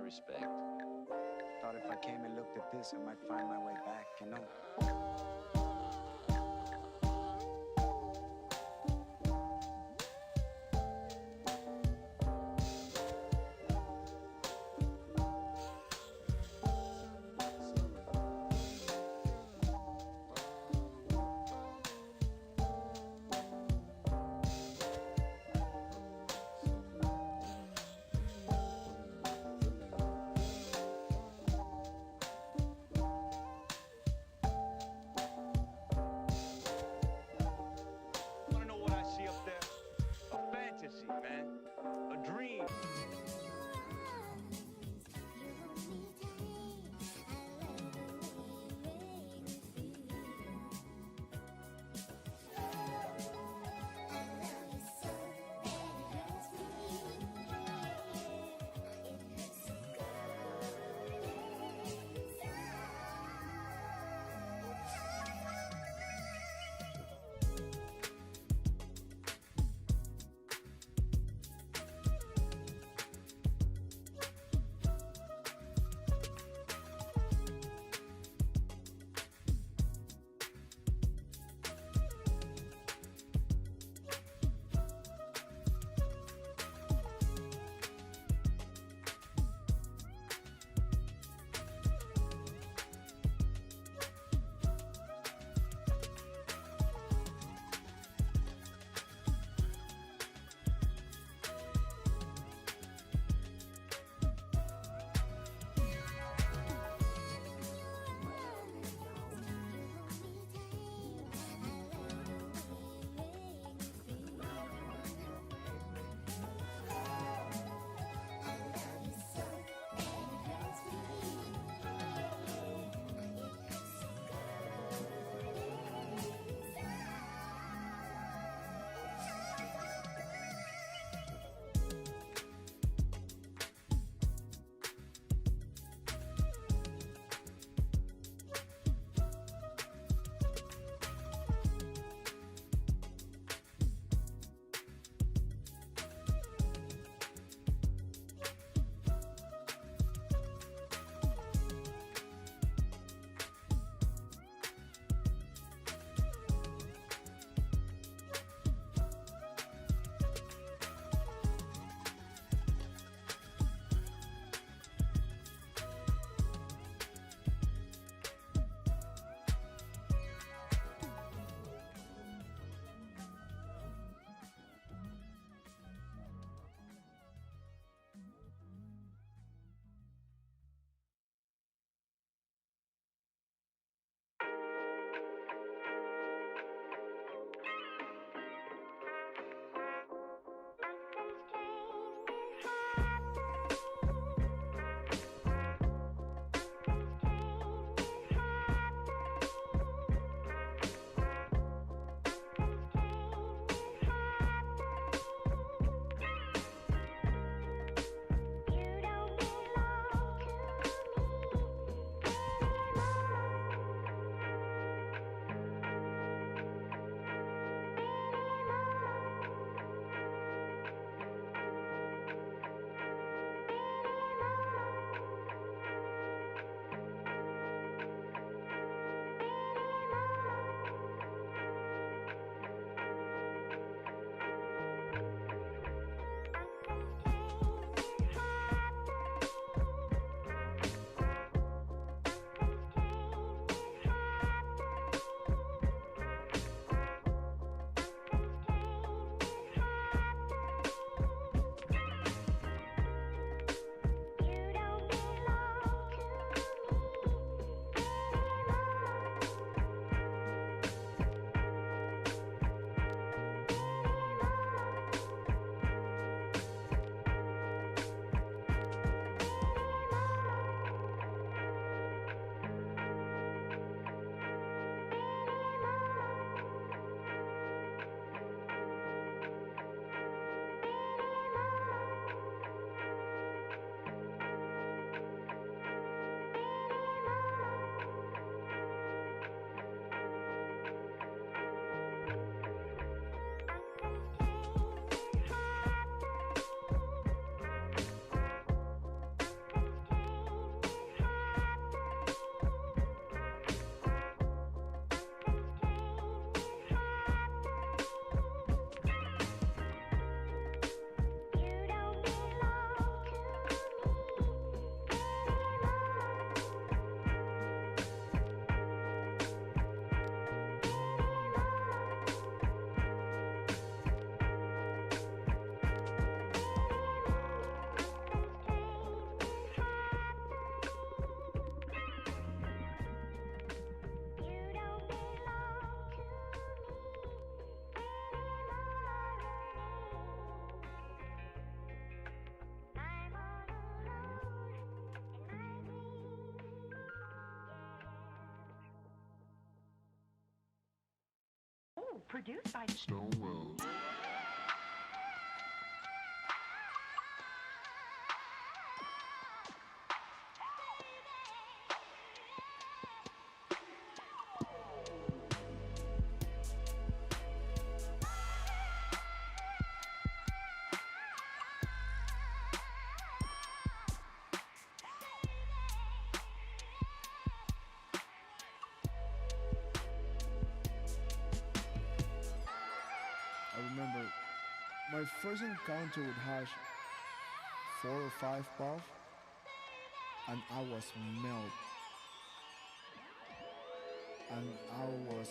respect. Thought if I came and looked at this, I might find my way back, you know? produced by Stonewell. I remember my first encounter with hash, 4 or 5 puff, and I was melt. And I was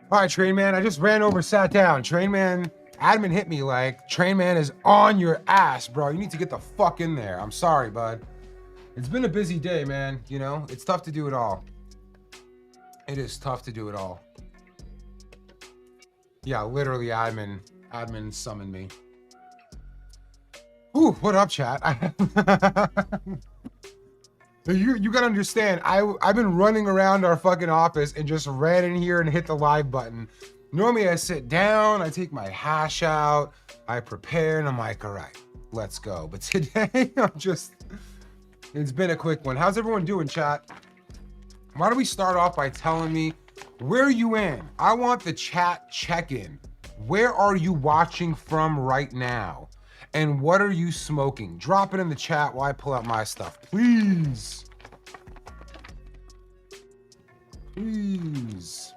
All right, Train Man, I just ran over, sat down. Train Man, admin hit me like, Train Man is on your ass, bro. You need to get the fuck in there. I'm sorry, bud. It's been a busy day, man. You know, it's tough to do it all. It is tough to do it all. Yeah, literally, admin summoned me. Ooh, what up, chat? You gotta understand, I've been running around our fucking office and just ran in here and hit the live button. Normally I sit down, I take my hash out, I prepare, and I'm like, all right, let's go. But today, it's been a quick one. How's everyone doing, chat? Why don't we start off by telling me, where are you in? I want the chat check-in. Where are you watching from right now? And what are you smoking? Drop it in the chat while I pull out my stuff, please. Please.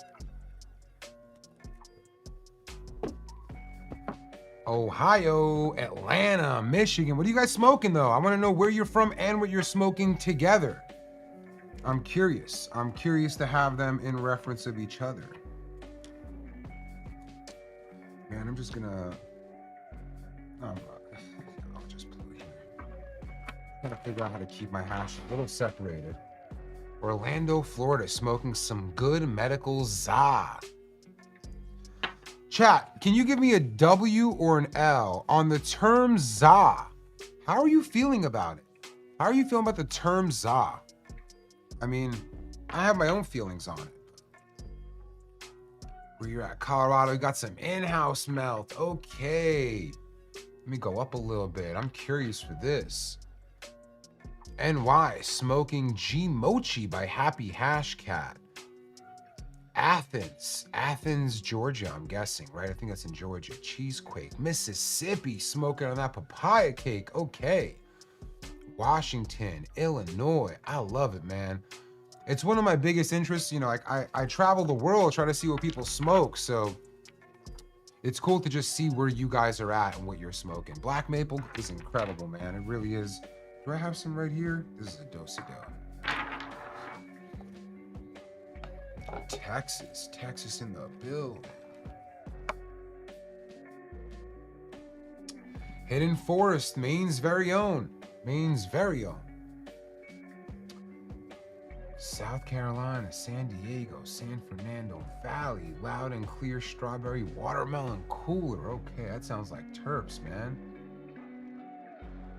Ohio, Atlanta, Michigan. What are you guys smoking though? I want to know where you're from and what you're smoking together. I'm curious. I'm curious to have them in reference of each other. Man, I'm just gonna... I'll just put it here. Gotta figure out how to keep my hash a little separated. Orlando, Florida, smoking some good medical za. Chat, can you give me a W or an L on the term za? How are you feeling about it? How are you feeling about the term za? I mean, I have my own feelings on it. Where you're at, Colorado, you got some in-house melt. Okay. Let me go up a little bit. I'm curious for this. NY, smoking G Mochi by Happy Hash Cat. Athens, Georgia, I'm guessing, right? I think that's in Georgia. Cheesequake. Mississippi, smoking on that papaya cake. Okay. Washington, Illinois. I love it, man. It's one of my biggest interests. You know, like I travel the world trying to see what people smoke. So it's cool to just see where you guys are at and what you're smoking. Black Maple is incredible, man. It really is. Do I have some right here? This is a do-si-do. Texas in the building. Hidden Forest, Maine's very own. South Carolina, San Diego, San Fernando Valley, Loud and Clear Strawberry Watermelon Cooler. Okay, that sounds like terps, man.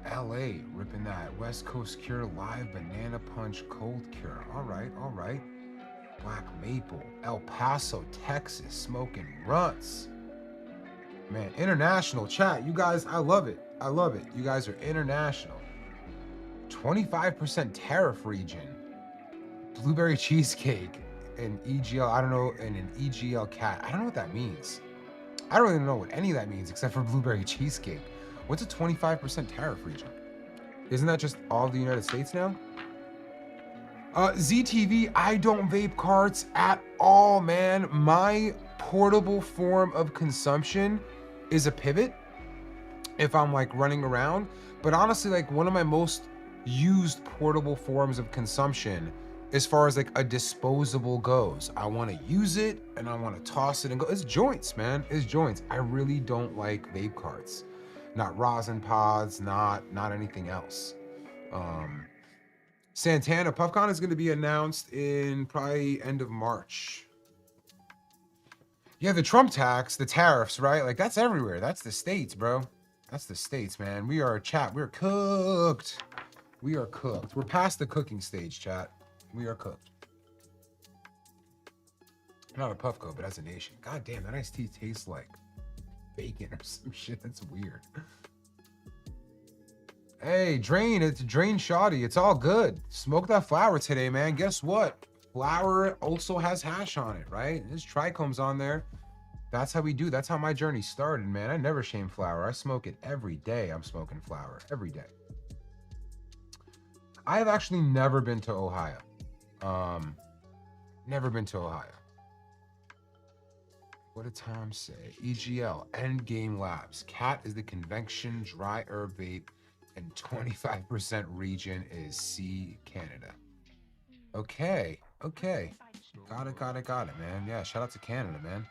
LA, ripping that. West Coast Cure Live Banana Punch Cold Cure. All right. Black Maple, El Paso, Texas, smoking runts. Man, international chat. You guys, I love it. You guys are international. 25% tariff region. Blueberry cheesecake and EGL, I don't know, and an EGL cat. I don't know what that means. I don't really know what any of that means except for blueberry cheesecake. What's a 25% tariff region? Isn't that just all the United States now? ZTV, I don't vape carts at all, man. My portable form of consumption is a pivot if I'm like running around. But honestly, like one of my most used portable forms of consumption as far as like a disposable goes, I want to use it and I want to toss it and go. It's joints, man. It's joints. I really don't like vape carts. Not rosin pods, not anything else. Santana, PuffCon is going to be announced in probably end of March. Yeah, the Trump tax, the tariffs, right? Like that's everywhere. That's the States, bro. That's the States, man. We are chat. We're cooked. We are cooked. We're past the cooking stage, chat. We are cooked. Not a Puffco, but as a nation. God damn, that iced tea tastes like bacon or some shit. That's weird. Hey, Drain, it's Drain Shoddy. It's all good. Smoke that flower today, man. Guess what? Flower also has hash on it, right? There's trichomes on there. That's how we do. That's how my journey started, man. I never shame flower. I smoke it every day. I'm smoking flower every day. I have actually never been to Ohio. Never been to Ohio. What did Tom say? EGL, Endgame Labs. Cat is the convection dry herb vape, and 25% region is C, Canada. Okay. Got it, man. Yeah, shout out to Canada, man.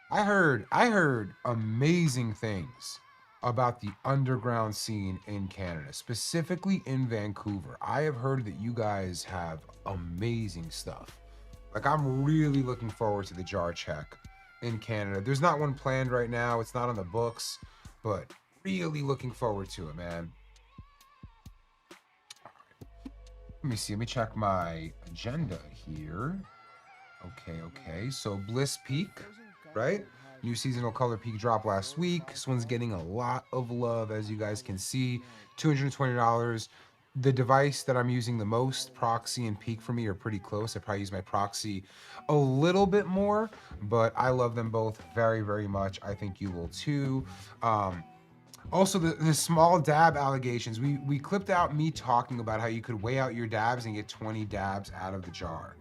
I heard amazing things about the underground scene in Canada, specifically in Vancouver. I have heard that you guys have amazing stuff. Like, I'm really looking forward to the jar check in Canada. There's not one planned right now. It's not on the books, but really looking forward to it, man. Let me see. Let me check my agenda here. Okay. So Bliss Peak, right? New seasonal color peak drop last week. This one's getting a lot of love, as you guys can see. $220. The device that I'm using the most, Proxy and Peak, for me are pretty close. I probably use my Proxy a little bit more, but I love them both very, very much. I think you will too. Also, the small dab allegations. We clipped out me talking about how you could weigh out your dabs and get 20 dabs out of the jar.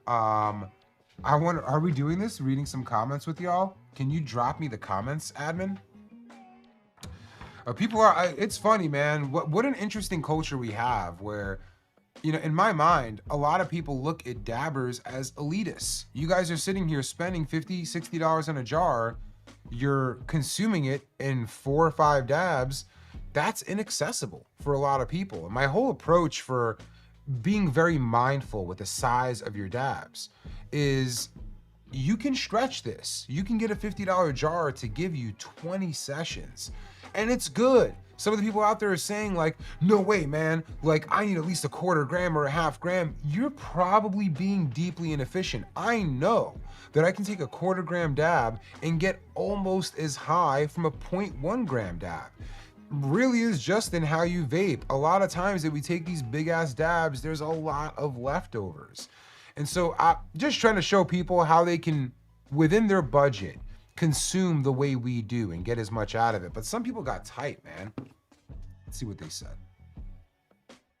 I wonder, are we doing this? Reading some comments with y'all? Can you drop me the comments, admin? People are, it's funny, man. What an interesting culture we have where, you know, in my mind, a lot of people look at dabbers as elitists. You guys are sitting here spending $50, $60 on a jar. You're consuming it in 4 or 5 dabs. That's inaccessible for a lot of people. And my whole approach for being very mindful with the size of your dabs is you can stretch this. You can get a $50 jar to give you 20 sessions. And it's good. Some of the people out there are saying like, no way, man, like I need at least a 1/4 gram or a 1/2 gram. You're probably being deeply inefficient. I know that I can take a 1/4 gram dab and get almost as high from a 0.1 gram dab. Really is just in how you vape. A lot of times that we take these big ass dabs, there's a lot of leftovers. And so I'm just trying to show people how they can, within their budget, consume the way we do and get as much out of it. But some people got tight, man. Let's see what they said.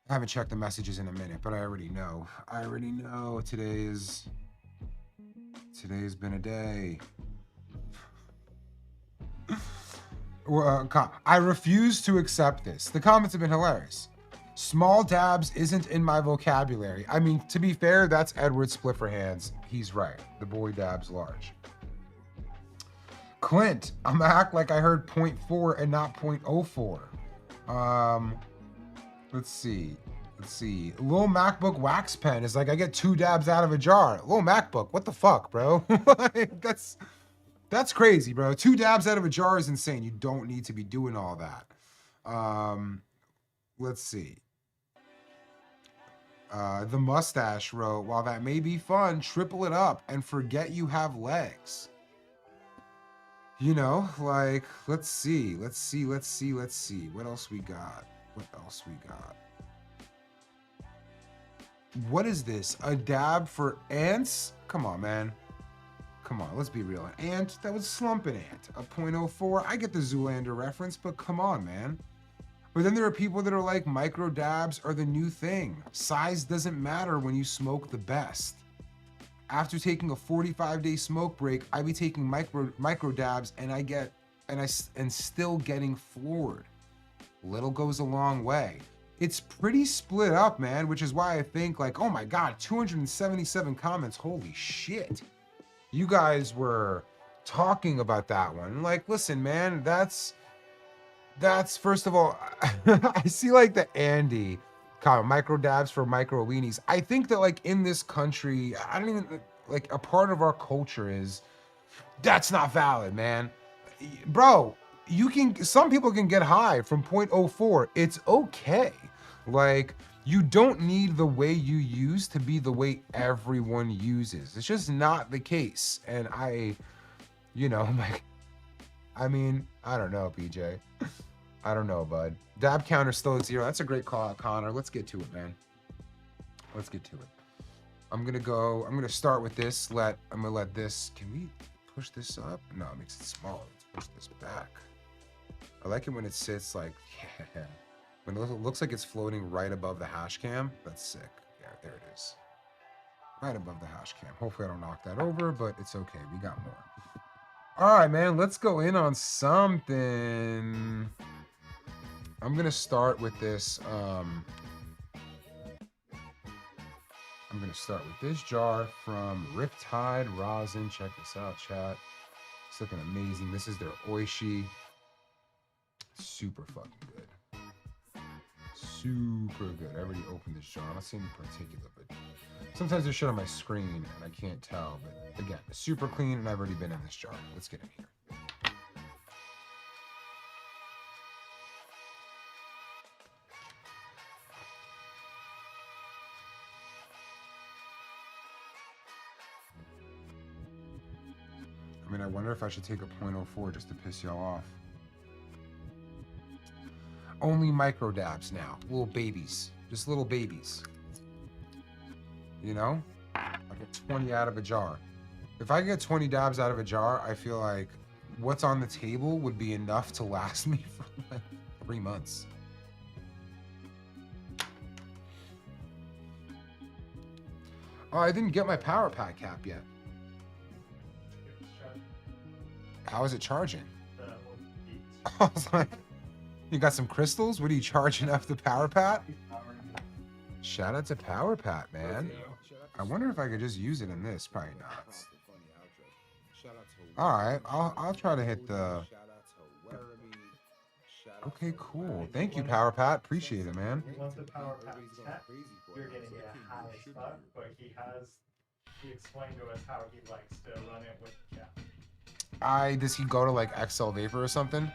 I haven't checked the messages in a minute, but I already know. Today's been a day. I refuse to accept this. The comments have been hilarious. Small dabs isn't in my vocabulary. I mean, to be fair, that's Edward Splifferhands. He's right. The boy dabs large. Clint, I'm gonna act like I heard 0.4 and not 0.04. Let's see. Little MacBook wax pen is like, I get 2 dabs out of a jar. Little MacBook, what the fuck, bro? That's crazy, bro. 2 dabs out of a jar is insane. You don't need to be doing all that. Let's see. The mustache wrote, while that may be fun, triple it up and forget you have legs. You know, like, let's see. What else we got? What is this? A dab for ants? Come on, man. Come on, let's be real. An ant, that was slumping ant. A .04, I get the Zoolander reference, but come on, man. But then there are people that are like, micro dabs are the new thing. Size doesn't matter when you smoke the best. After taking a 45-day smoke break, I be taking micro dabs and still getting floored. Little goes a long way. It's pretty split up, man, which is why I think like, oh my God, 277 comments, holy shit. You guys were talking about that one. Like, listen, man, that's first of all, I see like the Andy comment, micro dabs for micro weenies. I think that like in this country, I don't even, like a part of our culture is, that's not valid, man. Bro, some people can get high from .04. It's okay. Like, you don't need the way you use to be the way everyone uses. It's just not the case. And you know, like, I mean, I don't know, BJ. I don't know, bud. Dab counter still at 0. That's a great call out, Connor. Let's get to it, man. Let's get to it. I'm gonna start with this. I'm gonna let this, can we push this up? No, it makes it smaller. Let's push this back. I like it when it sits like, yeah. When it looks like it's floating right above the hash cam, that's sick. Yeah, there it is. Right above the hash cam. Hopefully I don't knock that over, but it's okay. We got more. All right, man, let's go in on something. I'm gonna start with this. I'm gonna start with this jar from Riptide Rosin. Check this out, chat. It's looking amazing. This is their Oishi. Super fucking good. Super good. I already opened this jar. I'm not seeing any particular, but sometimes there's shit on my screen and I can't tell. But again, super clean, and I've already been in this jar. Let's get in here. I mean, I wonder if I should take a .04 just to piss y'all off. Only micro dabs now. Little babies. Just little babies. You know? I get 20 out of a jar. If I get 20 dabs out of a jar, I feel like what's on the table would be enough to last me for like 3 months. Oh, I didn't get my power pack cap yet. How is it charging? I was like, you got some crystals? What are you charging up the Power Pat? Shout out to Power Pat, man. I wonder if I could just use it in this. Probably not. All right, I'll try to hit the. Okay, cool. Thank you, Power Pat. Appreciate it, man. Once the Power Pat check, you're gonna get high as fuck, but he explained to us how he likes to run it with the cap. Does he go to like XL Vapor or something?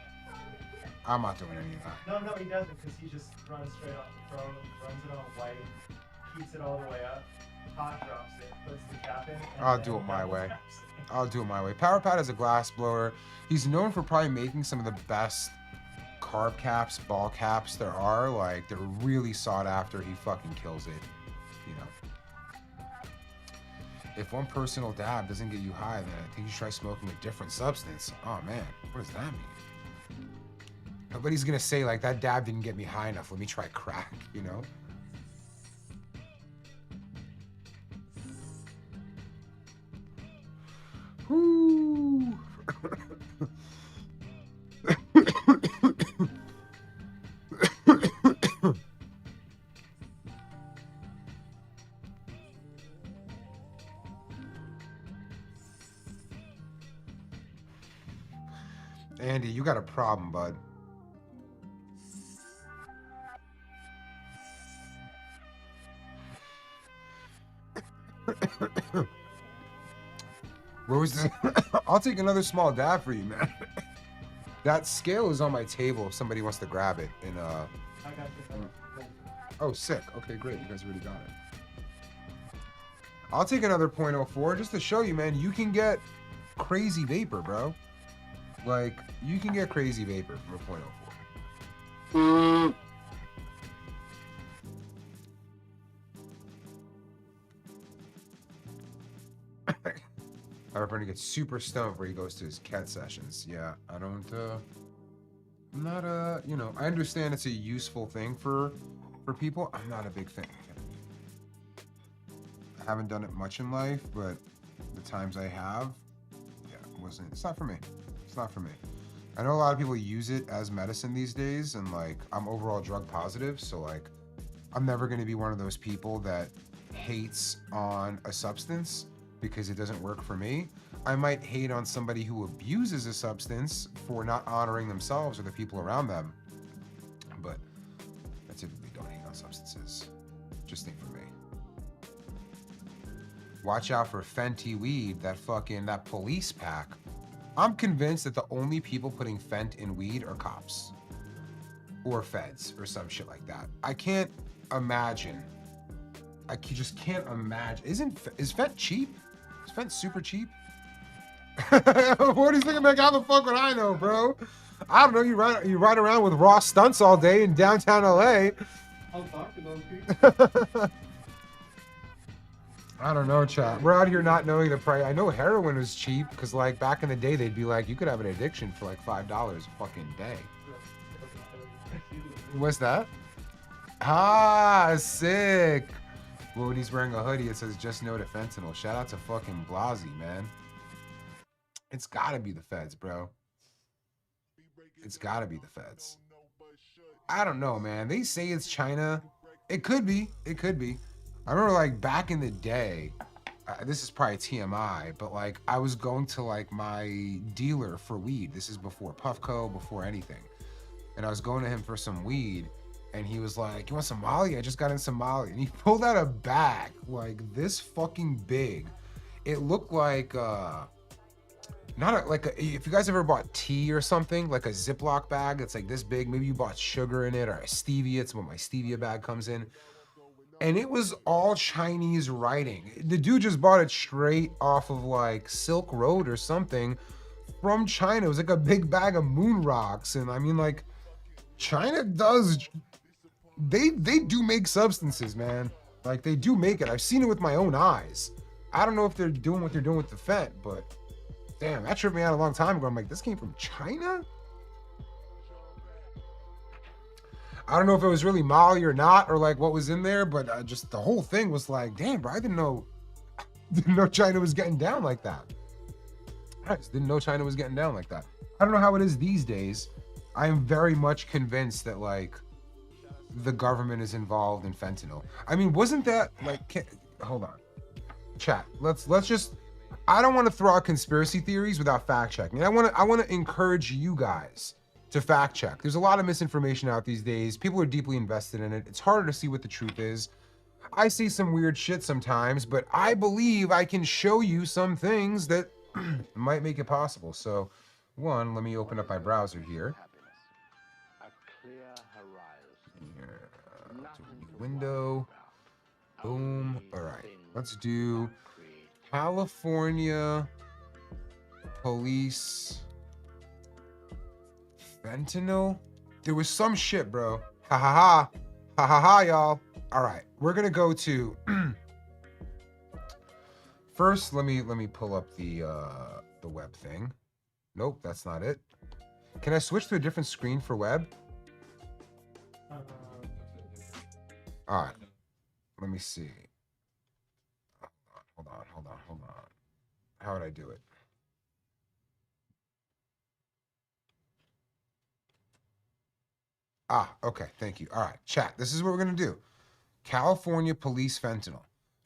I'm not doing any of that. No, he doesn't, because he just runs straight off the pro, runs it on white, heats it all the way up, hot drops it, puts the cap in. I'll do it my way. I'll do it my way. Power Pat is a glass blower. He's known for probably making some of the best carb caps, ball caps there are. Like, they're really sought after. He fucking kills it, you know. If one personal dab doesn't get you high, then I think you should try smoking a different substance. Oh man, what does that mean? Nobody's gonna say like, that dab didn't get me high enough, let me try crack, you know? Whoo! Andy, you got a problem, bud. Rose, I'll take another small dab for you, man. That scale is on my table if somebody wants to grab it. In I got you. Oh, sick. Okay, great. You guys already got it. I'll take another .04 just to show you, man. You can get crazy vapor, bro. Like, you can get crazy vapor from a .04. My friend gets super stoned where he goes to his cat sessions. Yeah, I don't, I'm not you know, I understand it's a useful thing for people. I'm not a big fan. I haven't done it much in life, but the times I have, yeah, it's not for me. It's not for me. I know a lot of people use it as medicine these days, and like, I'm overall drug positive, so like, I'm never going to be one of those people that hates on a substance because it doesn't work for me. I might hate on somebody who abuses a substance for not honoring themselves or the people around them, but I typically don't hate on substances. Just think for me. Watch out for Fenty weed, that police pack. I'm convinced that the only people putting Fent in weed are cops or feds or some shit like that. I can't imagine. Just can't imagine. Is Fent cheap? Is Fent super cheap? What are you thinking? Like, how the fuck would I know, bro? I don't know. You ride around with raw stunts all day in downtown LA. I'll talk to those people. I don't know, chat. We're out here not knowing the price. I know heroin was cheap because, like, back in the day, they'd be like, you could have an addiction for like $5 a fucking day. What's that? Ah, sick. Well, when he's wearing a hoodie, it says just no to fentanyl. Shout out to fucking Blasey, man. It's gotta be the feds, bro. It's gotta be the feds. I don't know, man. They say it's China. It could be. It could be. I remember, like, back in the day, this is probably TMI, but, like, I was going to, like, my dealer for weed. This is before Puffco, before anything. And I was going to him for some weed, and he was like, you want some Molly? I just got in some Molly. And he pulled out a bag, like, this fucking big. It looked like, if you guys ever bought tea or something, like a Ziploc bag that's like this big, maybe you bought sugar in it or a stevia. It's what my stevia bag comes in. And it was all Chinese writing. The dude just bought it straight off of like Silk Road or something from China. It was like a big bag of moon rocks. And I mean, like, China they do make substances, man. Like, they do make it. I've seen it with my own eyes. I don't know if they're doing what they're doing with the Fent, but damn, that tripped me out a long time ago. I'm like, this came from China? I don't know if it was really Molly or not, or like what was in there, but just the whole thing was like, damn, bro, I didn't know China was getting down like that. I just didn't know China was getting down like that. I don't know how it is these days. I am very much convinced that like the government is involved in fentanyl. I mean, wasn't that like, hold on, chat. Let's just. I don't want to throw out conspiracy theories without fact checking. I want to encourage you guys to fact check. There's a lot of misinformation out these days. People are deeply invested in it. It's harder to see what the truth is. I see some weird shit sometimes, but I believe I can show you some things that might make it possible. So, one, let me open up my browser here. Window. Boom. All right. Let's do California police fentanyl. There was some shit, bro. Ha ha ha. Ha ha ha, y'all. All right. We're gonna go to first. Let me pull up the web thing. Nope, that's not it. Can I switch to a different screen for web? All right. Let me see. Hold on. How would I do it? Okay, thank you. All right, chat, this is what we're gonna do. California police fentanyl.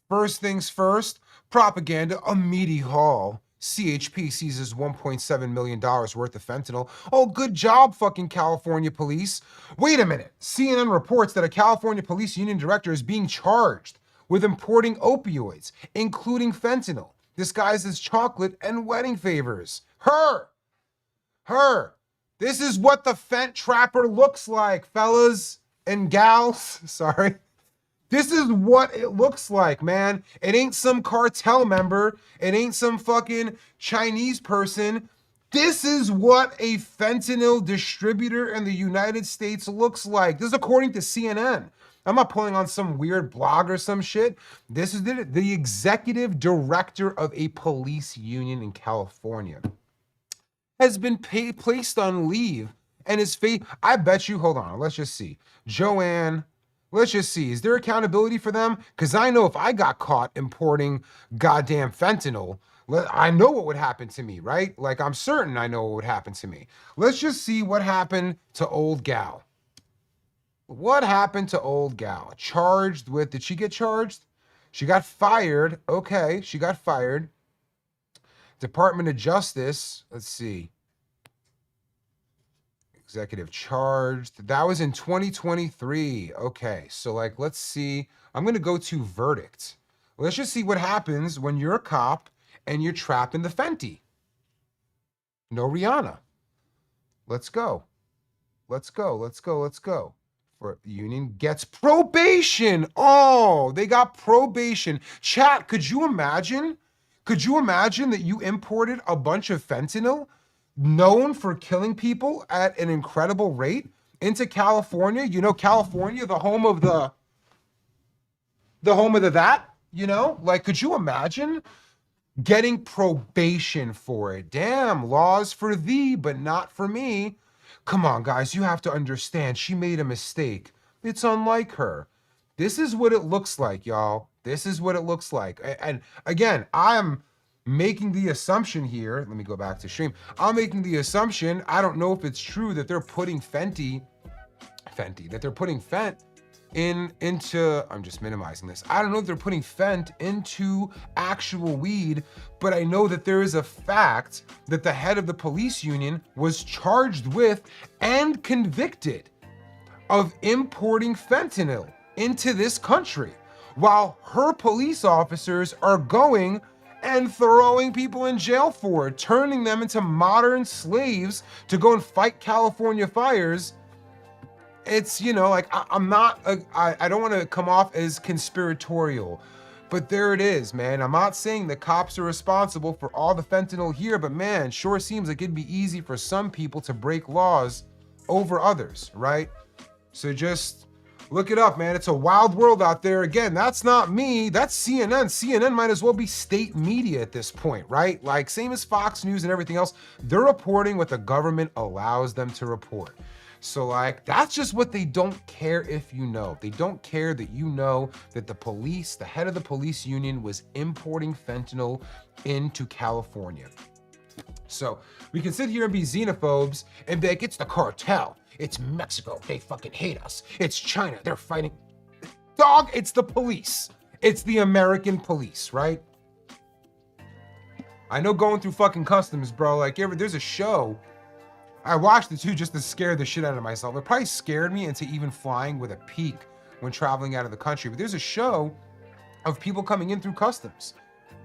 First things first, propaganda, a meaty haul. CHP seizes $1.7 million worth of fentanyl. Oh, good job, fucking California police. Wait a minute. CNN reports that a California police union director is being charged with importing opioids, including fentanyl, disguised as chocolate and wedding favors. Her. This is what the Fent trapper looks like, fellas and gals. Sorry. This is what it looks like, man. It ain't some cartel member. It ain't some fucking Chinese person. This is what a fentanyl distributor in the United States looks like. This is according to CNN. I'm not pulling on some weird blog or some shit. This is the executive director of a police union in California has been placed on leave, and his face, I bet you, hold on, let's just see. Joanne, let's just see, is there accountability for them? Because I know if I got caught importing goddamn fentanyl, I know what would happen to me, right? Like, I'm certain I know what would happen to me. Let's just see what happened to old gal. What happened to old gal? Charged with, did she get charged? She got fired. Okay, she got fired. Department of Justice, let's see. Executive charged. That was in 2023. Okay, so like, let's see. I'm going to go to verdict. Let's just see what happens when you're a cop and you're trapping the Fenty. No Rihanna. Let's go. Let's go. Let's go. Let's go. For union gets probation. Oh, they got probation. Chat, could you imagine? Could you imagine that you imported a bunch of fentanyl known for killing people at an incredible rate into California? You know, California, the home of the that, you know? Like, could you imagine getting probation for it? Damn, laws for thee, but not for me. Come on, guys, you have to understand. She made a mistake. It's unlike her. This is what it looks like, y'all. This is what it looks like. And again, I'm making the assumption here. Let me go back to stream. I'm making the assumption, I don't know if it's true that they're putting that they're putting Fent into, I'm just minimizing this. I don't know if they're putting Fent into actual weed, but I know that there is a fact that the head of the police union was charged with and convicted of importing fentanyl into this country, while her police officers are going and throwing people in jail for it, turning them into modern slaves to go and fight California fires. It's, you know, like, I don't want to come off as conspiratorial, but there it is, man. I'm not saying the cops are responsible for all the fentanyl here, but man, sure seems like it'd be easy for some people to break laws over others, right? So just look it up, man. It's a wild world out there. Again, that's not me. That's CNN. CNN might as well be state media at this point, right? Like, same as Fox News and everything else. They're reporting what the government allows them to report. So like, that's just what they don't care if you know. They don't care that you know that the police, the head of the police union was importing fentanyl into California. So we can sit here and be xenophobes and be like, it's the cartel. It's Mexico. They fucking hate us. It's China. They're fighting. Dog, it's the police. It's the American police, right? I know going through fucking customs, bro, like there's a show. I watched it too just to scare the shit out of myself. It probably scared me into even flying with a peak when traveling out of the country. But there's a show of people coming in through customs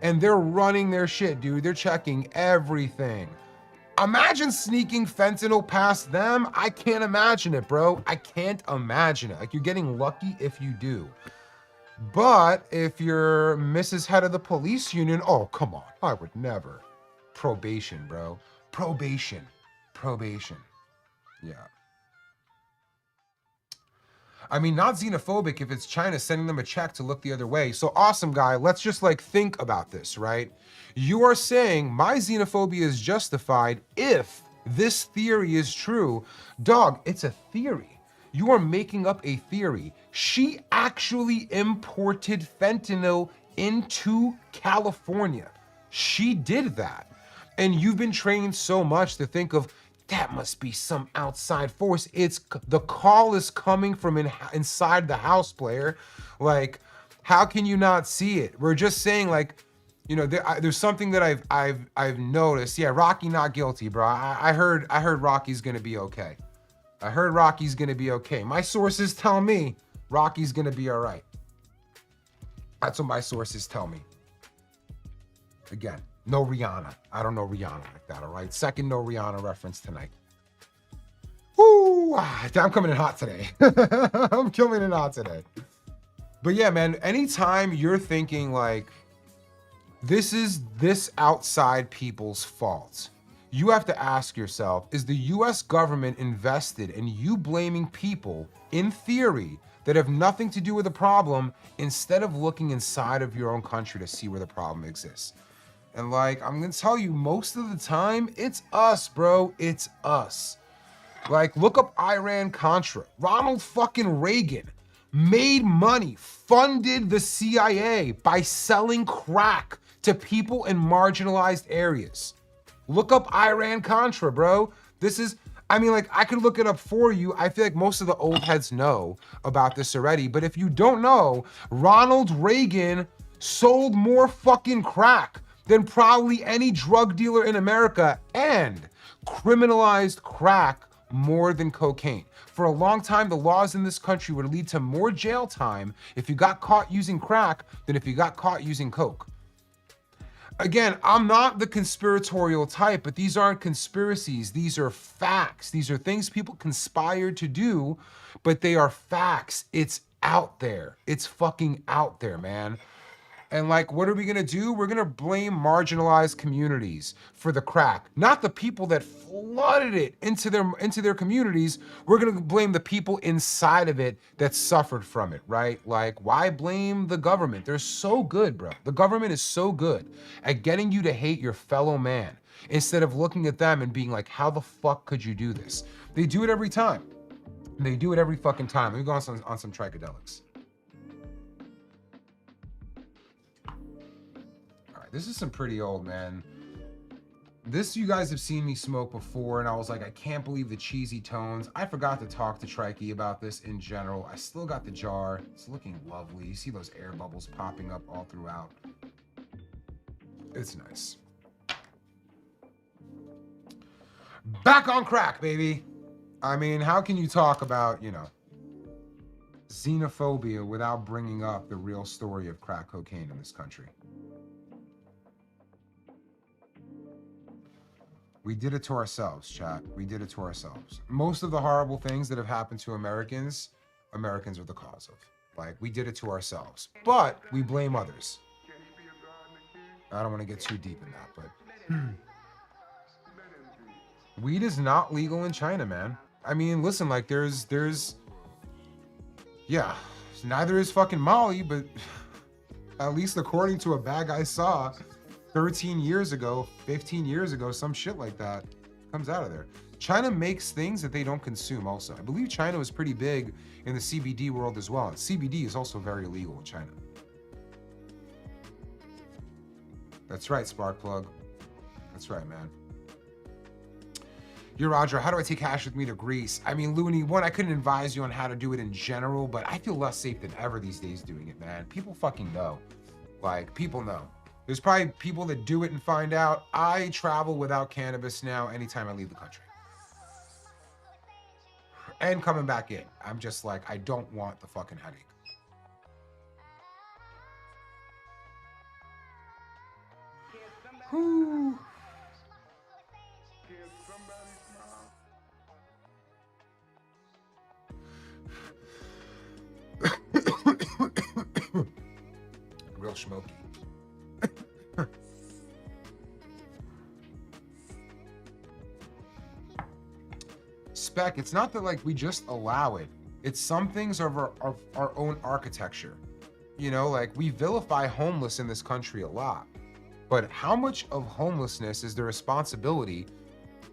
and they're running their shit, dude. They're checking everything. Imagine sneaking fentanyl past them. I can't imagine it, bro. I can't imagine it. Like, you're getting lucky if you do. But if you're Mrs. Head of the police union, oh, come on. I would never. Probation, bro. Probation. Yeah. I mean, not xenophobic if it's China sending them a check to look the other way. So awesome, guy. Let's just like think about this, right? You are saying my xenophobia is justified if this theory is true. Dog, it's a theory. You are making up a theory. She actually imported fentanyl into California. She did that. And you've been trained so much to think of, that must be some outside force. It's the call is coming from inside the house, player. Like, how can you not see it? We're just saying, like, you know, there's something that I've noticed. Yeah, Rocky not guilty, bro. I heard Rocky's gonna be okay. I heard Rocky's gonna be okay. My sources tell me Rocky's gonna be all right. That's what my sources tell me. Again. No Rihanna. I don't know Rihanna like that, all right? Second no Rihanna reference tonight. Woo! I'm coming in hot today. I'm coming in hot today. But yeah, man, anytime you're thinking like, this is this outside people's fault, you have to ask yourself, is the US government invested in you blaming people, in theory, that have nothing to do with the problem, instead of looking inside of your own country to see where the problem exists? And like, I'm gonna tell you, most of the time, it's us, bro. It's us. Like, look up Iran-Contra. Ronald fucking Reagan made money, funded the CIA by selling crack to people in marginalized areas. Look up Iran-Contra, bro. This is, I mean, like, I could look it up for you. I feel like most of the old heads know about this already. But if you don't know, Ronald Reagan sold more fucking crack than probably any drug dealer in America, and criminalized crack more than cocaine. For a long time, the laws in this country would lead to more jail time if you got caught using crack than if you got caught using coke. Again, I'm not the conspiratorial type, but these aren't conspiracies. These are facts. These are things people conspired to do, but they are facts. It's out there. It's fucking out there, man. And like, what are we gonna do? We're gonna blame marginalized communities for the crack, not the people that flooded it into their communities. We're gonna blame the people inside of it that suffered from it, right? Like, why blame the government? They're so good, bro. The government is so good at getting you to hate your fellow man instead of looking at them and being like, how the fuck could you do this? They do it every time. They do it every fucking time. Let me go on some trichedelics. This is some pretty old, man. This, you guys have seen me smoke before, and I was like, I can't believe the cheesy tones. I forgot to talk to Trikey about this in general. I still got the jar. It's looking lovely. You see those air bubbles popping up all throughout. It's nice. Back on crack, baby. I mean, how can you talk about, you know, xenophobia without bringing up the real story of crack cocaine in this country? We did it to ourselves, chat. We did it to ourselves. Most of the horrible things that have happened to Americans are the cause of. Like, we did it to ourselves. But we blame others. I don't want to get too deep in that, but... Weed is not legal in China, man. I mean, listen, like, there's... Yeah, neither is fucking Molly, but... At least according to a bag I saw... 13 years ago, 15 years ago, some shit like that comes out of there. China makes things that they don't consume also. I believe China was pretty big in the CBD world as well. And CBD is also very illegal in China. That's right, Sparkplug. That's right, man. You're Roger, how do I take hash with me to Greece? I mean, Looney, one, I couldn't advise you on how to do it in general, but I feel less safe than ever these days doing it, man. People fucking know. Like, people know. There's probably people that do it and find out. I travel without cannabis now anytime I leave the country. And coming back in. I'm just like, I don't want the fucking headache. Whew. Real smoky. Spec, it's not that like we just allow it. It's some things of our own architecture. You know, like we vilify homeless in this country a lot. But how much of homelessness is the responsibility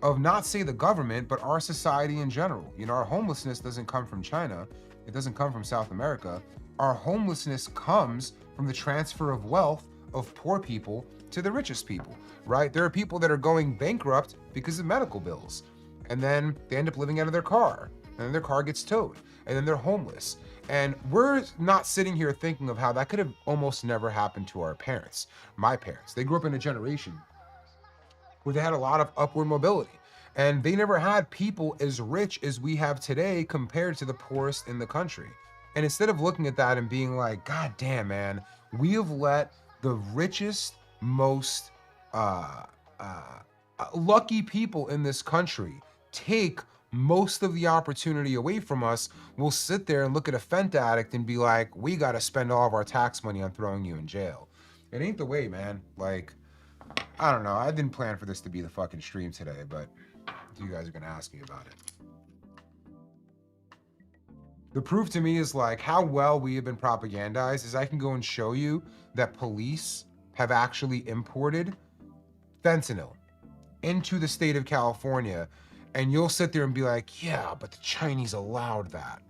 of not say the government, but our society in general? You know, our homelessness doesn't come from China. It doesn't come from South America. Our homelessness comes from the transfer of wealth of poor people to the richest people, right? There are people that are going bankrupt because of medical bills. And then they end up living out of their car. And then their car gets towed. And then they're homeless. And we're not sitting here thinking of how that could have almost never happened to our parents. My parents. They grew up in a generation where they had a lot of upward mobility. And they never had people as rich as we have today compared to the poorest in the country. And instead of looking at that and being like, God damn, man, we have let the richest, most lucky people in this country take most of the opportunity away from us. We'll sit there and look at a fent addict and be like, we got to spend all of our tax money on throwing you in jail. It ain't the way, man. Like, I don't know. I didn't plan for this to be the fucking stream today, but you guys are gonna ask me about it. The proof to me is like how well we have been propagandized is I can go and show you that police have actually imported fentanyl into the state of California, and you'll sit there and be like, yeah, but the Chinese allowed that.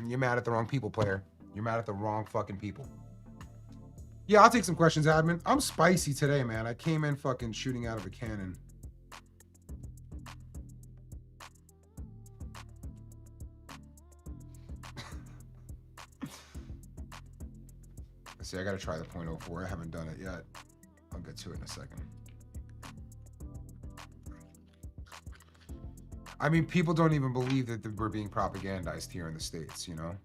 You're mad at the wrong people, player. You're mad at the wrong fucking people. Yeah, I'll take some questions, admin. I'm spicy today, man. I came in fucking shooting out of a cannon. Let's see, I gotta try the .04. I haven't done it yet. I'll get to it in a second. I mean, people don't even believe that we're being propagandized here in the States, you know?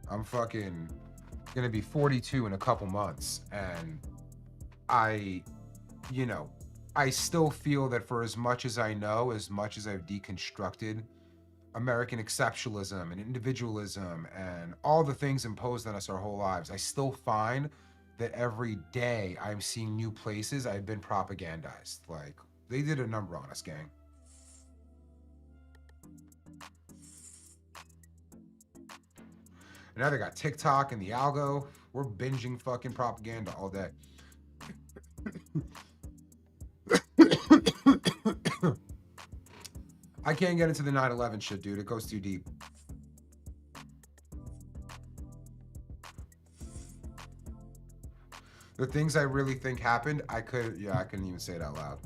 I'm fucking gonna be 42 in a couple months, and I still feel that for as much as I know, as much as I've deconstructed American exceptionalism and individualism and all the things imposed on us our whole lives, I still find that every day I'm seeing new places I've been propagandized. Like, they did a number on us, gang. And now they got TikTok and the algo. We're binging fucking propaganda all day. I can't get into the 9/11 shit, dude. It goes too deep. The things I really think happened, I couldn't even say it out loud.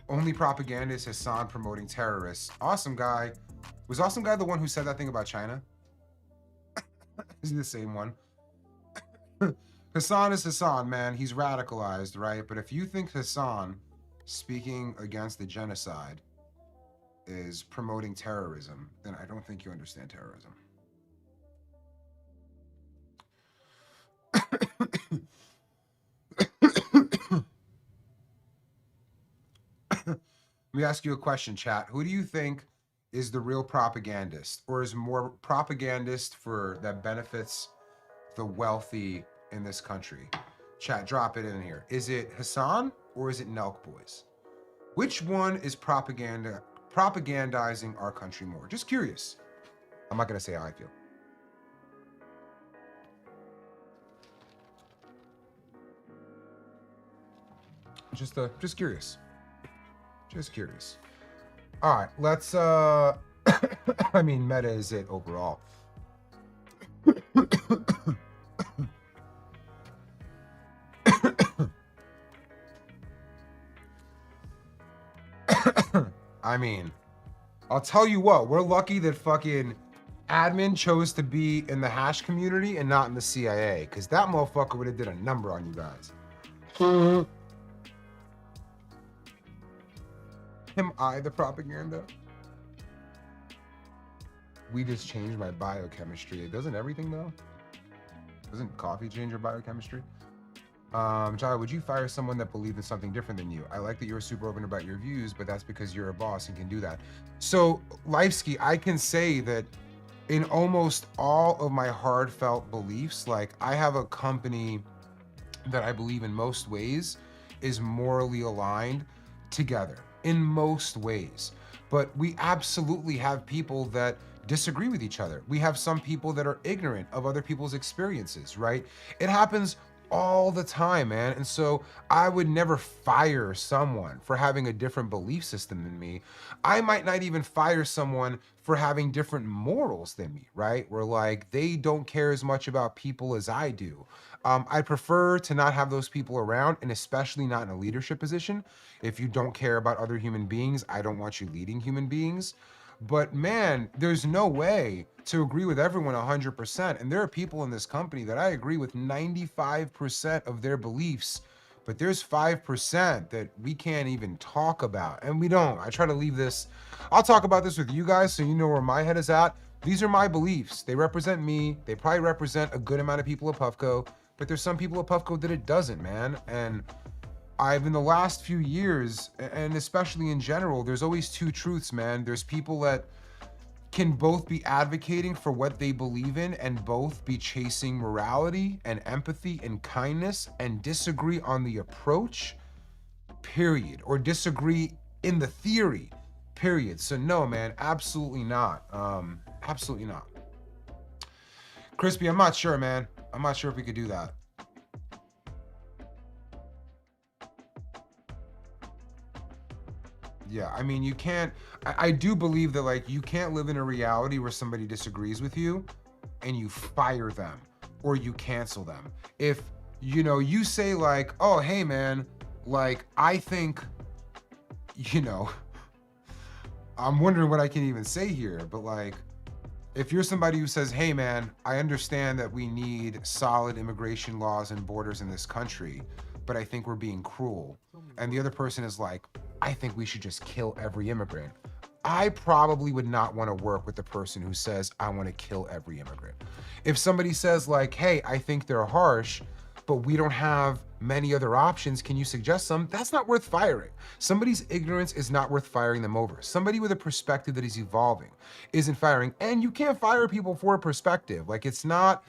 Only propaganda is Hassan promoting terrorists. Awesome Guy. Was Awesome Guy the one who said that thing about China? Is he the same one? Hassan is Hassan, man. He's radicalized, right? But if you think Hassan speaking against the genocide is promoting terrorism, then I don't think you understand terrorism. Let me ask you a question, chat. Who do you think is the real propagandist, or is more propagandist for that benefits the wealthy in this country? Chat, drop it in here. Is it Hassan or is it Nelk Boys? Which one is propagandizing our country more? Just curious. I'm not gonna say how I feel. Just curious. Just curious. All right, let's I mean, meta is it overall. I mean, I'll tell you what, we're lucky that fucking admin chose to be in the hash community and not in the CIA, because that motherfucker would have did a number on you guys. Am I the propaganda? We just changed my biochemistry. Doesn't everything though? Doesn't coffee change your biochemistry? Jai, would you fire someone that believed in something different than you? I like that you're super open about your views, but that's because you're a boss and can do that. So, Lifeski, I can say that in almost all of my heartfelt beliefs, like I have a company that I believe in most ways is morally aligned together. In most ways. But we absolutely have people that disagree with each other. We have some people that are ignorant of other people's experiences, right? It happens all the time, man. And so I would never fire someone for having a different belief system than me. I might not even fire someone for having different morals than me, right? Where like they don't care as much about people as I do. I prefer to not have those people around, and especially not in a leadership position. If you don't care about other human beings, I don't want you leading human beings. But man, there's no way to agree with everyone 100%. And there are people in this company that I agree with 95% of their beliefs, but there's 5% that we can't even talk about. And we don't. I try to leave this. I'll talk about this with you guys so you know where my head is at. These are my beliefs. They represent me. They probably represent a good amount of people at Puffco, but there's some people at Puffco that it doesn't, man. And I've, in the last few years, and especially in general, there's always two truths, man. There's people that can both be advocating for what they believe in and both be chasing morality and empathy and kindness and disagree on the approach, period, or disagree in the theory, period. So no, man, absolutely not. Absolutely not. Crispy, I'm not sure, man. I'm not sure if we could do that. Yeah, I mean, you can't, I do believe that, like, you can't live in a reality where somebody disagrees with you and you fire them or you cancel them. If, you know, you say like, oh, hey, man, like, I think, you know, I'm wondering what I can even say here, but like, if you're somebody who says, hey, man, I understand that we need solid immigration laws and borders in this country, but I think we're being cruel. And the other person is like, I think we should just kill every immigrant. I probably would not want to work with the person who says, I want to kill every immigrant. If somebody says like, hey, I think they're harsh, but we don't have many other options, can you suggest some? That's not worth firing. Somebody's ignorance is not worth firing them over. Somebody with a perspective that is evolving isn't firing. And you can't fire people for a perspective. Like, it's not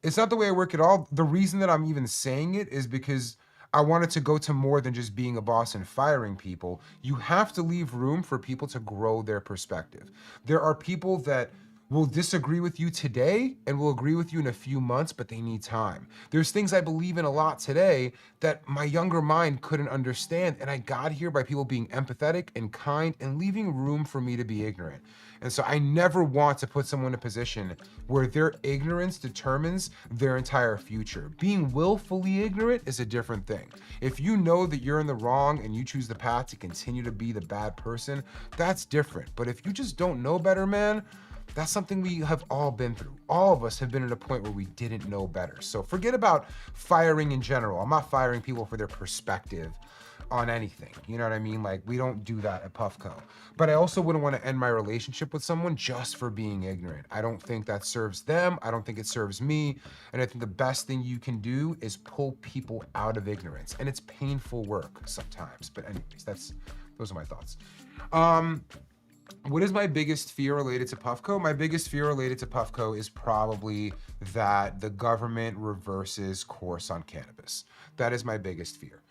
the way I work at all. The reason that I'm even saying it is because I want it to go to more than just being a boss and firing people. You have to leave room for people to grow their perspective. There are people that will disagree with you today and will agree with you in a few months, but they need time. There's things I believe in a lot today that my younger mind couldn't understand, and I got here by people being empathetic and kind and leaving room for me to be ignorant. And so I never want to put someone in a position where their ignorance determines their entire future. Being willfully ignorant is a different thing. If you know that you're in the wrong and you choose the path to continue to be the bad person, that's different. But if you just don't know better, man, that's something we have all been through. All of us have been at a point where we didn't know better. So forget about firing in general. I'm not firing people for their perspective on anything. You know what I mean? Like, we don't do that at Puffco. But I also wouldn't want to end my relationship with someone just for being ignorant. I don't think that serves them. I don't think it serves me. And I think the best thing you can do is pull people out of ignorance. And it's painful work sometimes. But anyways, those are my thoughts. What is my biggest fear related to Puffco? My biggest fear related to Puffco is probably that the government reverses course on cannabis. That is my biggest fear.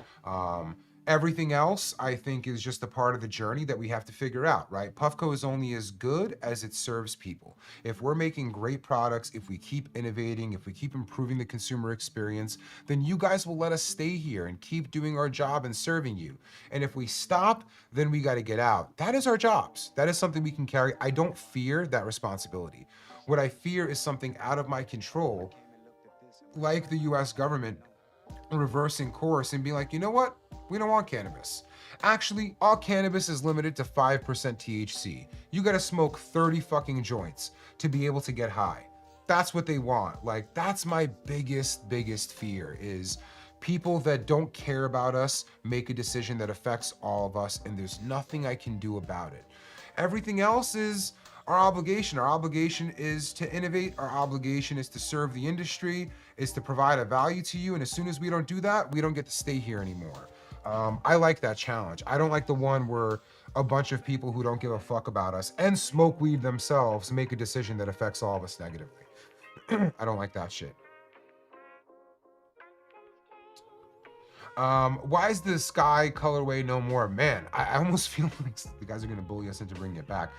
Everything else, I think, is just a part of the journey that we have to figure out, right? Puffco is only as good as it serves people. If we're making great products, if we keep innovating, if we keep improving the consumer experience, then you guys will let us stay here and keep doing our job and serving you. And if we stop, then we got to get out. That is our jobs. That is something we can carry. I don't fear that responsibility. What I fear is something out of my control, like the US government reversing course and being like, you know what? We don't want cannabis. Actually, all cannabis is limited to 5% THC. You gotta smoke 30 fucking joints to be able to get high. That's what they want. Like, that's my biggest fear, is people that don't care about us make a decision that affects all of us, and there's nothing I can do about it. Everything else is our obligation. Our obligation is to innovate. Our obligation is to serve the industry, is to provide a value to you. And as soon as we don't do that, we don't get to stay here anymore. I like that challenge. I don't like the one where a bunch of people who don't give a fuck about us and smoke weed themselves make a decision that affects all of us negatively. I don't like that shit. Why is the Sky colorway no more? Man, I almost feel like the guys are gonna bully us into bringing it back.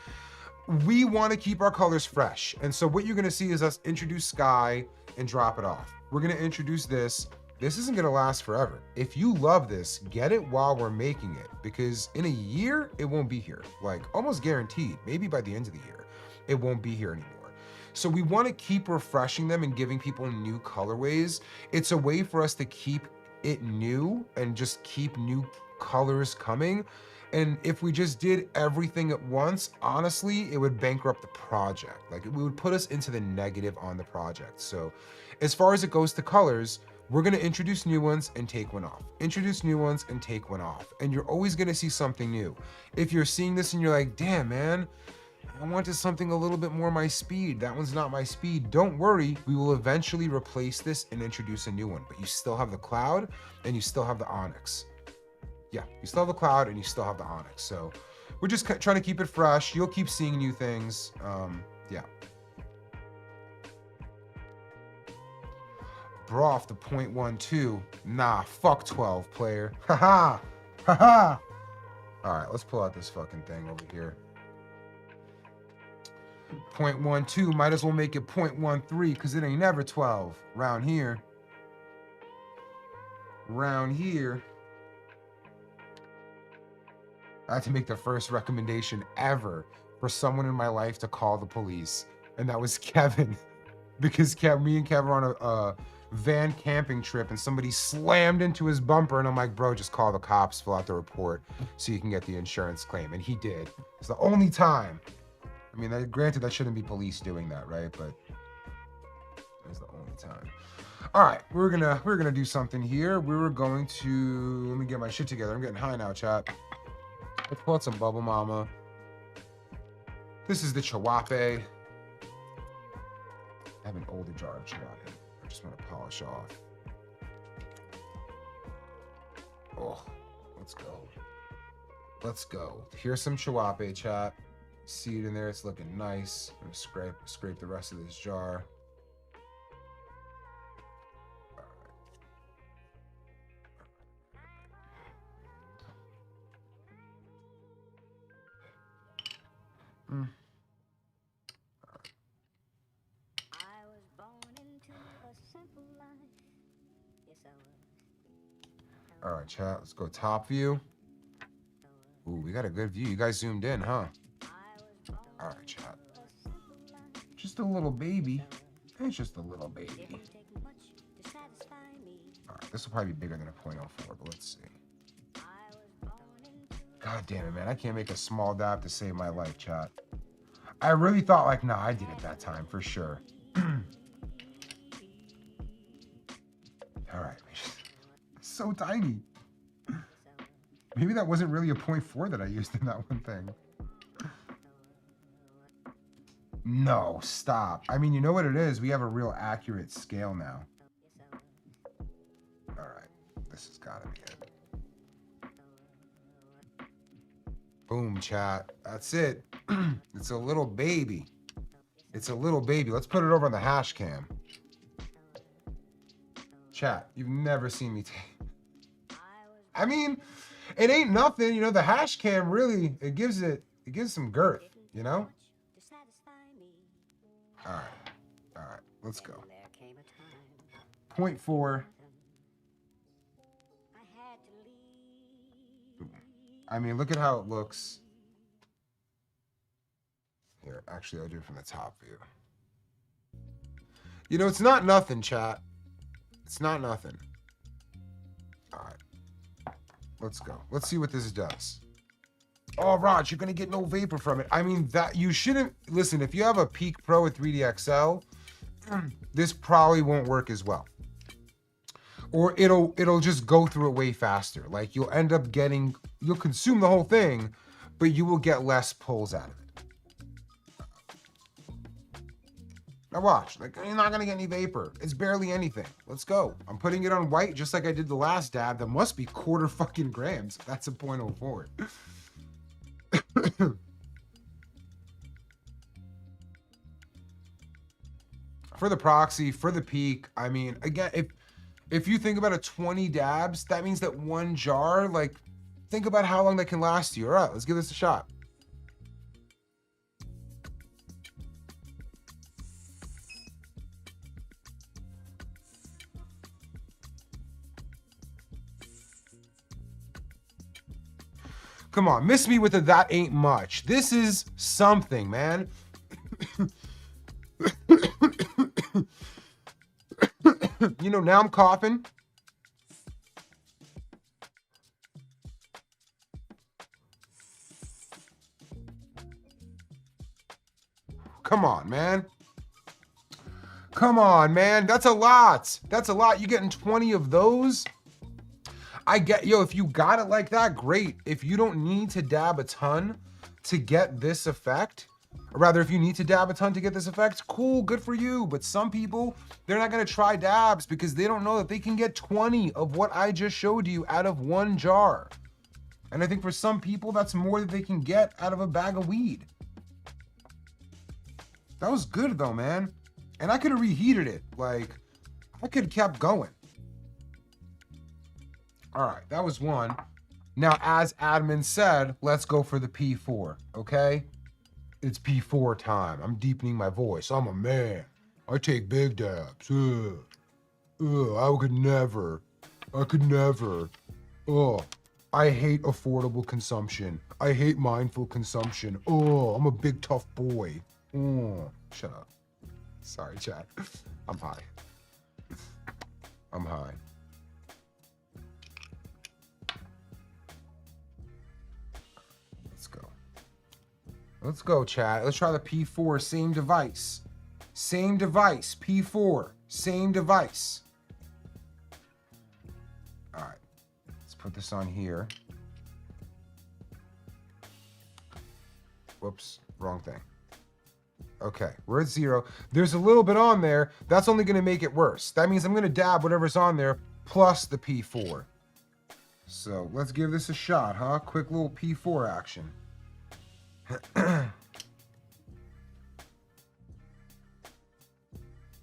We want to keep our colors fresh. And so what you're gonna see is us introduce Sky and drop it off. We're gonna introduce this. This isn't gonna last forever. If you love this, get it while we're making it, because in a year, it won't be here. Like, almost guaranteed, maybe by the end of the year, it won't be here anymore. So we wanna keep refreshing them and giving people new colorways. It's a way for us to keep it new and just keep new colors coming. And if we just did everything at once, honestly, it would bankrupt the project. Like, it would put us into the negative on the project. So as far as it goes to colors, we're gonna introduce new ones and take one off. Introduce new ones and take one off. And you're always gonna see something new. If you're seeing this and you're like, damn, man, I wanted something a little bit more my speed. That one's not my speed. Don't worry, we will eventually replace this and introduce a new one. But you still have the Cloud and you still have the Onyx. Yeah, you still have the Cloud and you still have the Onyx. So we're just trying to keep it fresh. You'll keep seeing new things. Yeah. Broth to 0.12. Nah, fuck 12, player. Haha. Haha. All right, let's pull out this fucking thing over here. 0.12, might as well make it 0.13 because it ain't never 12. Round here. Round here. I had to make the first recommendation ever for someone in my life to call the police. And that was Kevin. Because me and Kevin were on a van camping trip and somebody slammed into his bumper. And I'm like, bro, just call the cops, fill out the report so you can get the insurance claim. And he did. It's the only time. I mean, granted, that shouldn't be police doing that, right? But it's the only time. All right, we're gonna do something here. We were going to, let me get my shit together. I'm getting high now, chat. Let's pull out some Bubble Mama. This is the Chihuahua. I have an older jar of Chihuahua. I just want to polish off. Oh, let's go. Let's go. Here's some Chihuahua, chat. See it in there. It's looking nice. I'm gonna scrape the rest of this jar. Mm. All right, chat. Let's go top view. Ooh, we got a good view. You guys zoomed in, huh? All right, chat. Just a little baby. It's just a little baby. All right, this will probably be bigger than a 0.04, but let's see. God damn it, man. I can't make a small dab to save my life, chat. I really thought, like, nah, I did it that time, for sure. All right. So tiny. Maybe that wasn't really a 0.4 that I used in that one thing. No, stop. I mean, you know what it is? We have a real accurate scale now. All right. This has got to be it. Boom, chat. That's it. It's a little baby. It's a little baby. Let's put it over on the hash cam. Chat, you've never seen me take. I mean, it ain't nothing. You know, the hash cam really, it gives some girth, you know? All right, let's go. 0.4. I mean, look at how it looks. Here, actually, I'll do it from the top view. You know, it's not nothing, chat. It's not nothing. All right. Let's go. Let's see what this does. Oh, Raj, you're going to get no vapor from it. I mean, that you shouldn't... Listen, if you have a Peak Pro with 3D XL, this probably won't work as well. Or it'll just go through it way faster. Like, you'll end up getting... You'll consume the whole thing, but you will get less pulls out of it. Now watch, like, you're not gonna get any vapor. It's barely anything. Let's go. I'm putting it on white just like I did the last dab. That must be quarter fucking grams. That's a 0.04. For the proxy, for the peak, I mean, again, if you think about a 20 dabs, that means that one jar, like, think about how long that can last you. All right, let's give this a shot. Come on, miss me with a that ain't much. This is something, man. You know, now I'm coughing. Come on, man. Come on, man. That's a lot. That's a lot. You getting 20 of those? I get, yo, if you got it like that, great. If you don't need to dab a ton to get this effect, or rather, if you need to dab a ton to get this effect, cool, good for you. But some people, they're not gonna try dabs because they don't know that they can get 20 of what I just showed you out of one jar. And I think for some people, that's more than they can get out of a bag of weed. That was good though, man. And I could have reheated it. Like, I could have kept going. All right, that was one. Now, as admin said, let's go for the P4, okay? It's P4 time. I'm deepening my voice. I'm a man. I take big dabs. I could never. I hate affordable consumption. I hate mindful consumption. I'm a big tough boy. Shut up. Sorry, chat. I'm high. Let's go, chat. Let's try the P4, same device. P4, same device. All right, let's put this on here. Whoops, wrong thing. Okay, we're at 0. There's a little bit on there. That's only gonna make it worse. That means I'm gonna dab whatever's on there plus the P4. So let's give this a shot, huh? Quick little P4 action.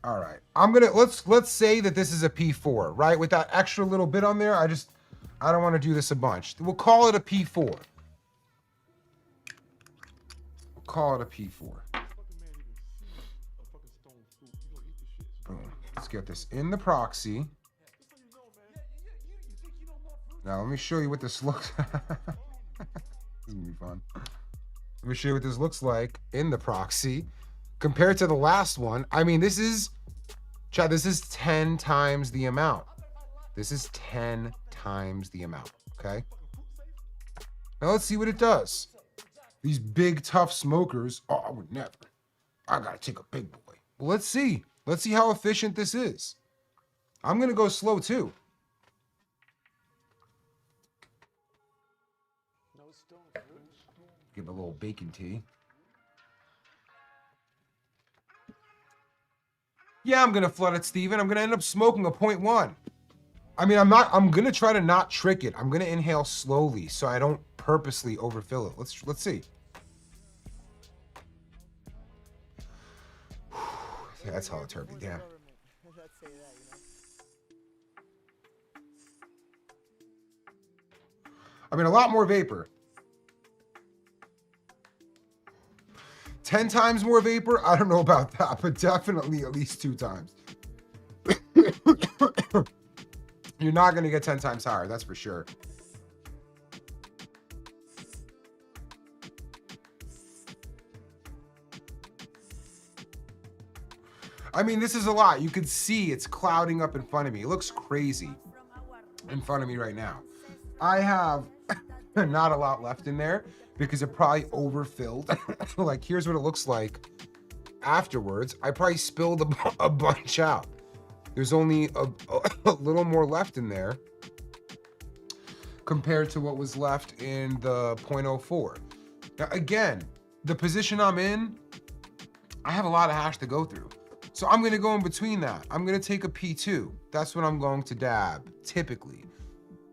All right, let's say that this is a P4, right? With that extra little bit on there, I don't want to do this a bunch. We'll call it a P4. Boom. Let's get this in the proxy. Now let me show you what this looks. This is gonna be fun. Let me show you what this looks like in the proxy compared to the last one. I mean, this is 10 times the amount. Okay? Now let's see what it does. These big, tough smokers, I would never. I gotta take a big boy. Well, let's see. Let's see how efficient this is. I'm gonna go slow too. Give a little bacon tea. Yeah, I'm gonna flood it, Steven. I'm gonna end up smoking a 0.1. I mean, I'm gonna try to not trick it. I'm gonna inhale slowly so I don't purposely overfill it. Let's see. Yeah, that's hella turkey, damn. I mean, a lot more vapor. 10 times more vapor? I don't know about that, but definitely at least 2 times. You're not going to get 10 times higher, that's for sure. I mean, this is a lot. You can see it's clouding up in front of me. It looks crazy in front of me right now. I have not a lot left in there because it probably overfilled. Like, here's what it looks like afterwards. I probably spilled a bunch out. There's only a little more left in there compared to what was left in the 0.04. Now, again, the position I'm in, I have a lot of hash to go through. So I'm gonna go in between that. I'm gonna take a P2. That's what I'm going to dab, typically.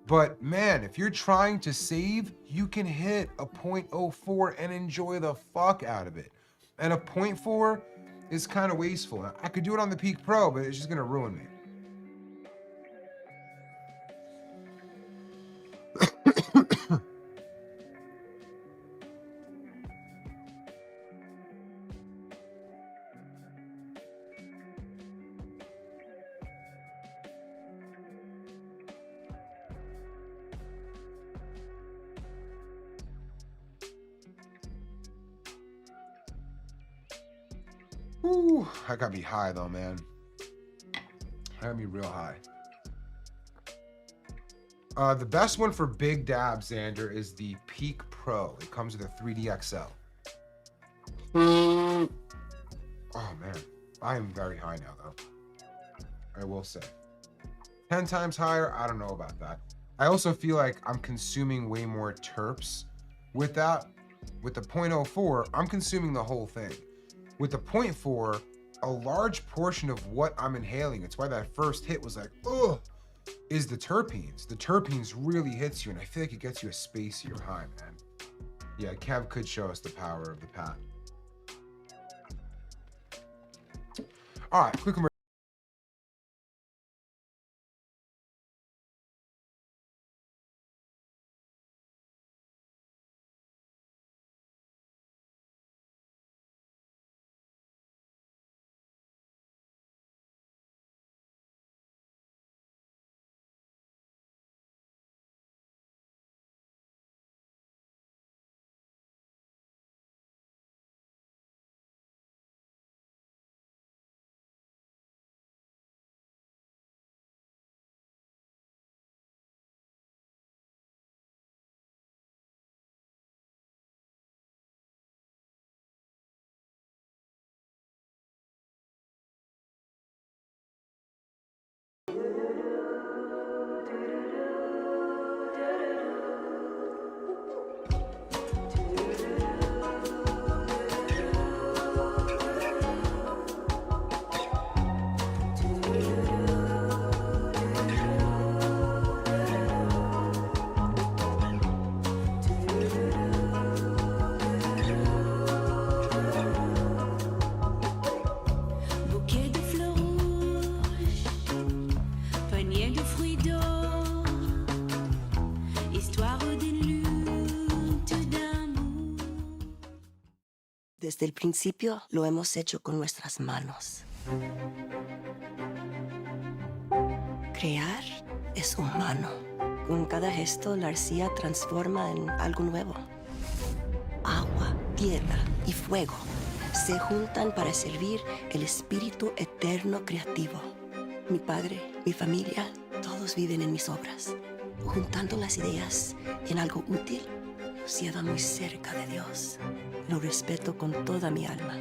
But man, if you're trying to save, you can hit a 0.04 and enjoy the fuck out of it. And a 0.4 is kind of wasteful. I could do it on the Peak Pro, but it's just gonna ruin me. Ooh, I gotta be high though, man. I gotta be real high. The best one for big dabs, Xander, is the Peak Pro. It comes with a 3D XL. Oh man, I am very high now though. I will say. 10 times higher, I don't know about that. I also feel like I'm consuming way more terps with that. With the 0.04, I'm consuming the whole thing. With the 0.4, a large portion of what I'm inhaling, it's why that first hit was like, ugh, is the terpenes. The terpenes really hits you, and I feel like it gets you a spacier high, man. Yeah, Kev could show us the power of the pat. All right, quick commercial. Bouquet de fleurs rouges, panier de fruits d'or, histoire d'une lutte d'amour. Desde el principio lo hemos hecho con nuestras manos. Crear es humano. Con cada gesto la arcilla transforma en algo nuevo. Agua, tierra y fuego se juntan para servir el espíritu eterno creativo. Mi padre, mi familia, todos viven en mis obras. Juntando las ideas en algo útil nos lleva muy cerca de Dios. Lo respeto con toda mi alma.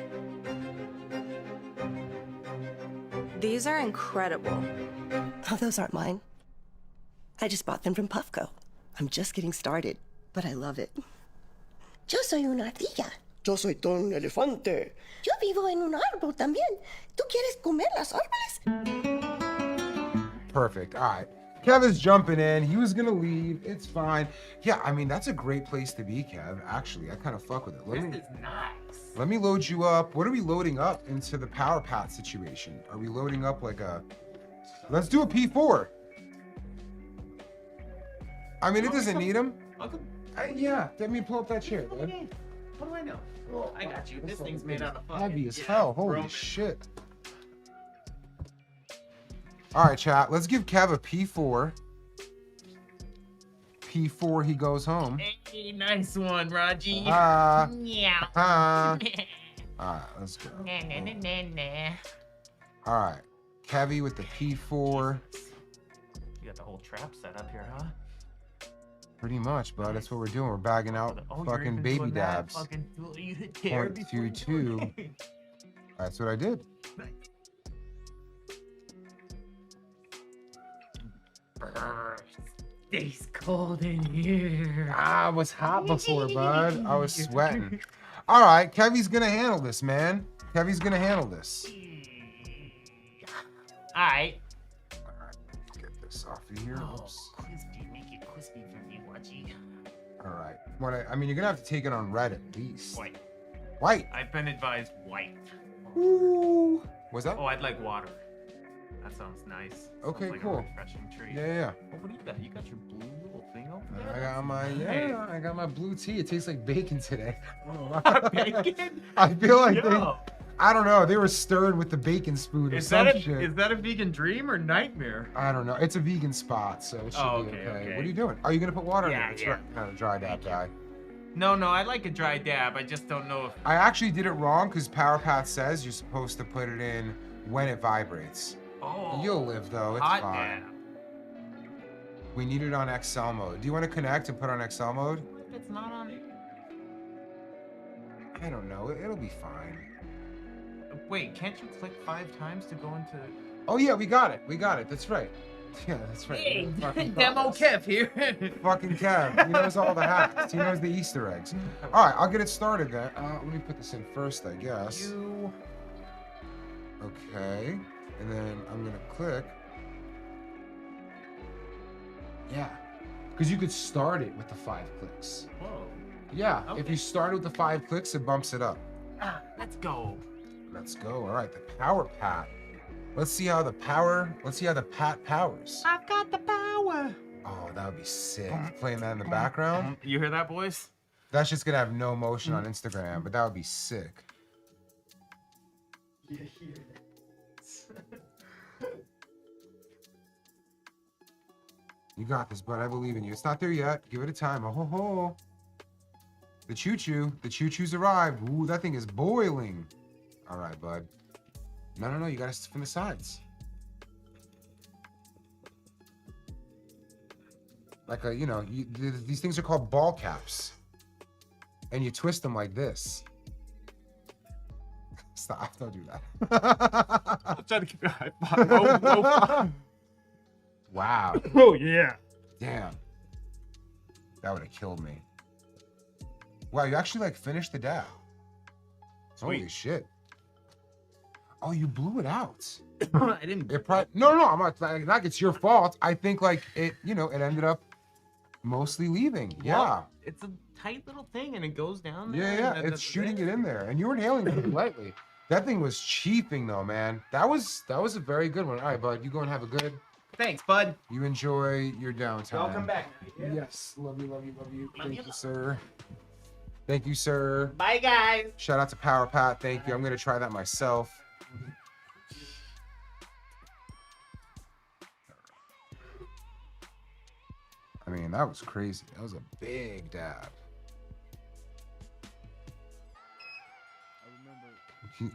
These are incredible. Oh, those aren't mine. I just bought them from Puffco. I'm just getting started, but I love it. Yo soy una ardilla. Yo soy un elefante. Yo vivo en un árbol también. ¿Tú quieres comer las árboles? Perfect. All right. Kevin's jumping in. He was gonna leave. It's fine. Yeah, I mean, that's a great place to be, Kev. Actually, I kind of fuck with it. This is nice. Let me load you up. What are we loading up into the power pat situation? Are we loading up like a... Let's do a P4. I mean, it doesn't need him. Yeah, let me pull up that chair, man. What do I know? Oh, I got you. This thing's made out of fucking... Heavy as hell. Holy shit. All right, chat. Let's give Kev a P4. P4, he goes home. Hey, nice one, Raji. Yeah. All right, let's go. Nah. All right. Kevy with the P4. You got the whole trap set up here, huh? Pretty much, bud. That's what we're doing. We're bagging out fucking baby dabs. .22. That's what I did. It's cold in here. I was hot before, bud. I was sweating. All right, Kevy's gonna handle this, man. Kevy's gonna handle this. All right. Let's get this off of here. Oops. Crispy, make it crispy for me, Watchy. All right. I mean, you're gonna have to take it on red at least. White. White. I've been advised white. Ooh. What's that? Oh, I'd like water. That sounds nice. Okay, sounds like cool. A refreshing treat. Yeah. Oh, what do you got? You got your blue little thing over there? I got my blue tea. It tastes like bacon today. Bacon? I feel like Yo. I don't know. They were stirred with the bacon spoon or some shit. Is that a vegan dream or nightmare? I don't know. It's a vegan spot, so it should be okay. What are you doing? Are you gonna put water in there? That's right. Not a dry dab guy. No, I like a dry dab. I just don't know if... I actually did it wrong because PowerPath says you're supposed to put it in when it vibrates. Oh. You'll live though. It's hot fine. dab. We need it on XL mode. Do you want to connect and put on XL mode? If it's not on it. I don't know. It'll be fine. Wait, can't you click 5 times to go into... Oh yeah, we got it. That's right. Yeah, that's right. Hey, Fucking Demo thought. Kev here. Fucking Kev. He knows all the hacks. He knows the Easter eggs. All right, I'll get it started then. Let me put this in first, I guess. Okay. And then I'm gonna click. Yeah. Because you could start it with the 5 clicks. Whoa. Yeah, if Okay. you start with the 5 clicks, it bumps it up. Let's go. Let's go. All right, the power pat. Let's see how the pat powers. I've got the power. Oh, that would be sick. Playing that in the background. You hear that, boys? That's just gonna have no motion on Instagram, but that would be sick. You hear it. You got this, bud. I believe in you. It's not there yet. Give it a time. Oh ho ho. The choo-choo. The choo-choo's arrived. Ooh, that thing is boiling. All right, bud. No. You gotta from the sides. Like a, these things are called ball caps. And you twist them like this. Stop, don't do that. I'm trying to keep your high five. Oh, Wow. oh, yeah. Damn. That would have killed me. Wow, you actually like finished the dab. Holy Sweet. shit. Oh, you blew it out. I didn't. It probably no, I'm not like it's your fault. I think like it, it ended up mostly leaving. Yeah. Well, it's a tight little thing and it goes down there. Yeah, and it's that's shooting it in there. And you were nailing it lightly. That thing was cheaping though, man. That was a very good one. All right, bud, you go and have a good. Thanks, bud. You enjoy your downtime. Y'all come back. Yes, love you. Thank you, sir. Thank you, sir. Bye, guys. Shout out to Power Pat. Thank you. I'm gonna try that myself. I mean, that was crazy. That was a big dab.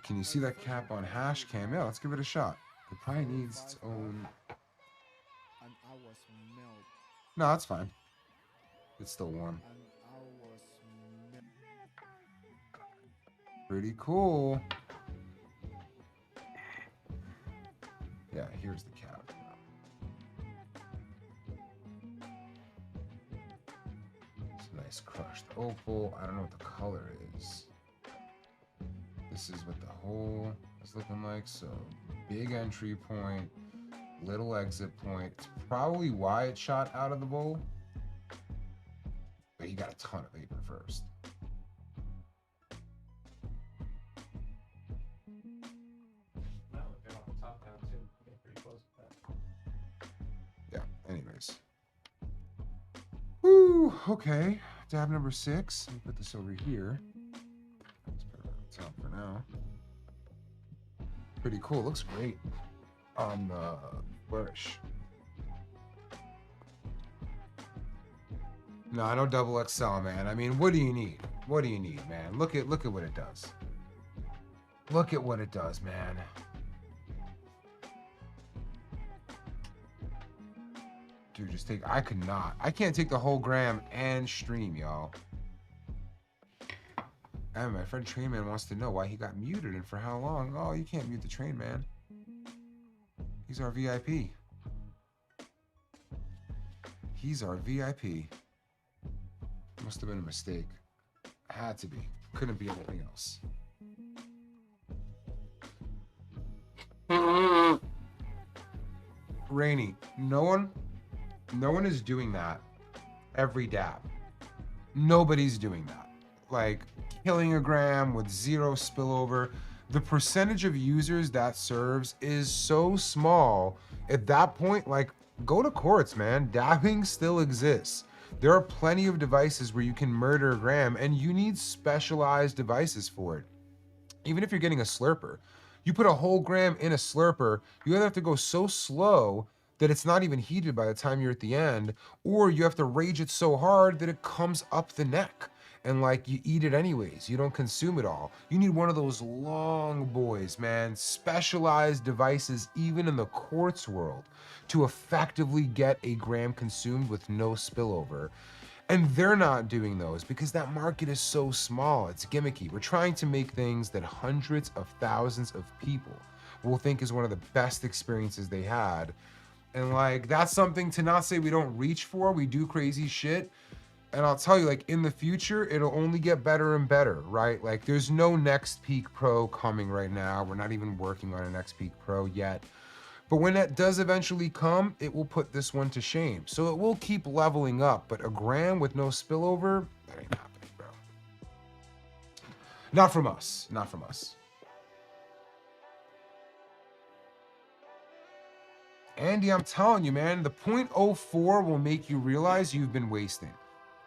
Can you see that cap on hash cam? Yeah, let's give it a shot. It probably needs its own. And I was melted. No, that's fine. It's still warm. And I was melted. Pretty cool. Yeah, here's the cap. It's a nice crushed opal. I don't know what the color is. This is what the hole is looking like. So big entry point, little exit point. It's probably why it shot out of the bowl. But you got a ton of vapor first. Yeah, anyways. Woo, okay. Dab number 6. Let me put this over here. Let's put it on the top for now. Pretty cool. Looks great on the Flourish. No, I know double XL, man. I mean, what do you need? What do you need, man? Look at what it does. Look at what it does, man. Dude, just take. I can't take the whole gram and stream, y'all. And my friend Trainman wants to know why he got muted and for how long. Oh, you can't mute the Train Man. He's our VIP. He's our VIP. Must have been a mistake. Had to be. Couldn't be anything else. Rainy. No one is doing that every dab. Nobody's doing that. Like killing a gram with 0 spillover. The percentage of users that serves is so small. At that point, like, go to courts, man. Dabbing still exists. There are plenty of devices where you can murder a gram, and you need specialized devices for it. Even if you're getting a slurper, you put a whole gram in a slurper, you either have to go so slow that it's not even heated by the time you're at the end, or you have to rage it so hard that it comes up the neck. And like you eat it anyways, you don't consume it all. You need one of those long boys, man, specialized devices even in the quartz world to effectively get a gram consumed with no spillover. And they're not doing those because that market is so small, it's gimmicky. We're trying to make things that hundreds of thousands of people will think is one of the best experiences they had. And like, that's something to not say we don't reach for, we do crazy shit. And I'll tell you, like, in the future, it'll only get better and better, right? Like, there's no Next Peak Pro coming right now. We're not even working on a Next Peak Pro yet. But when that does eventually come, it will put this one to shame. So it will keep leveling up, but a gram with no spillover, that ain't happening, bro. Not from us, not from us. Andy, I'm telling you, man, the 0.04 will make you realize you've been wasting.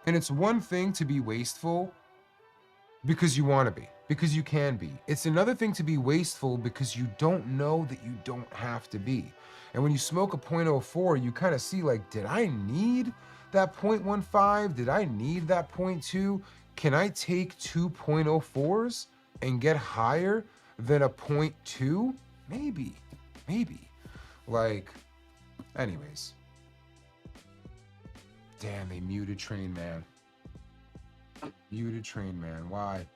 And it's one thing to be wasteful because you want to be, because you can be. It's another thing to be wasteful because you don't know that you don't have to be. And when you smoke a 0.04, you kind of see like, did I need that 0.15? Did I need that 0.2? Can I take 2 0.04s and get higher than a 0.2? Maybe, maybe. Like, anyways. Damn, they muted Train Man. Muted Train Man, why?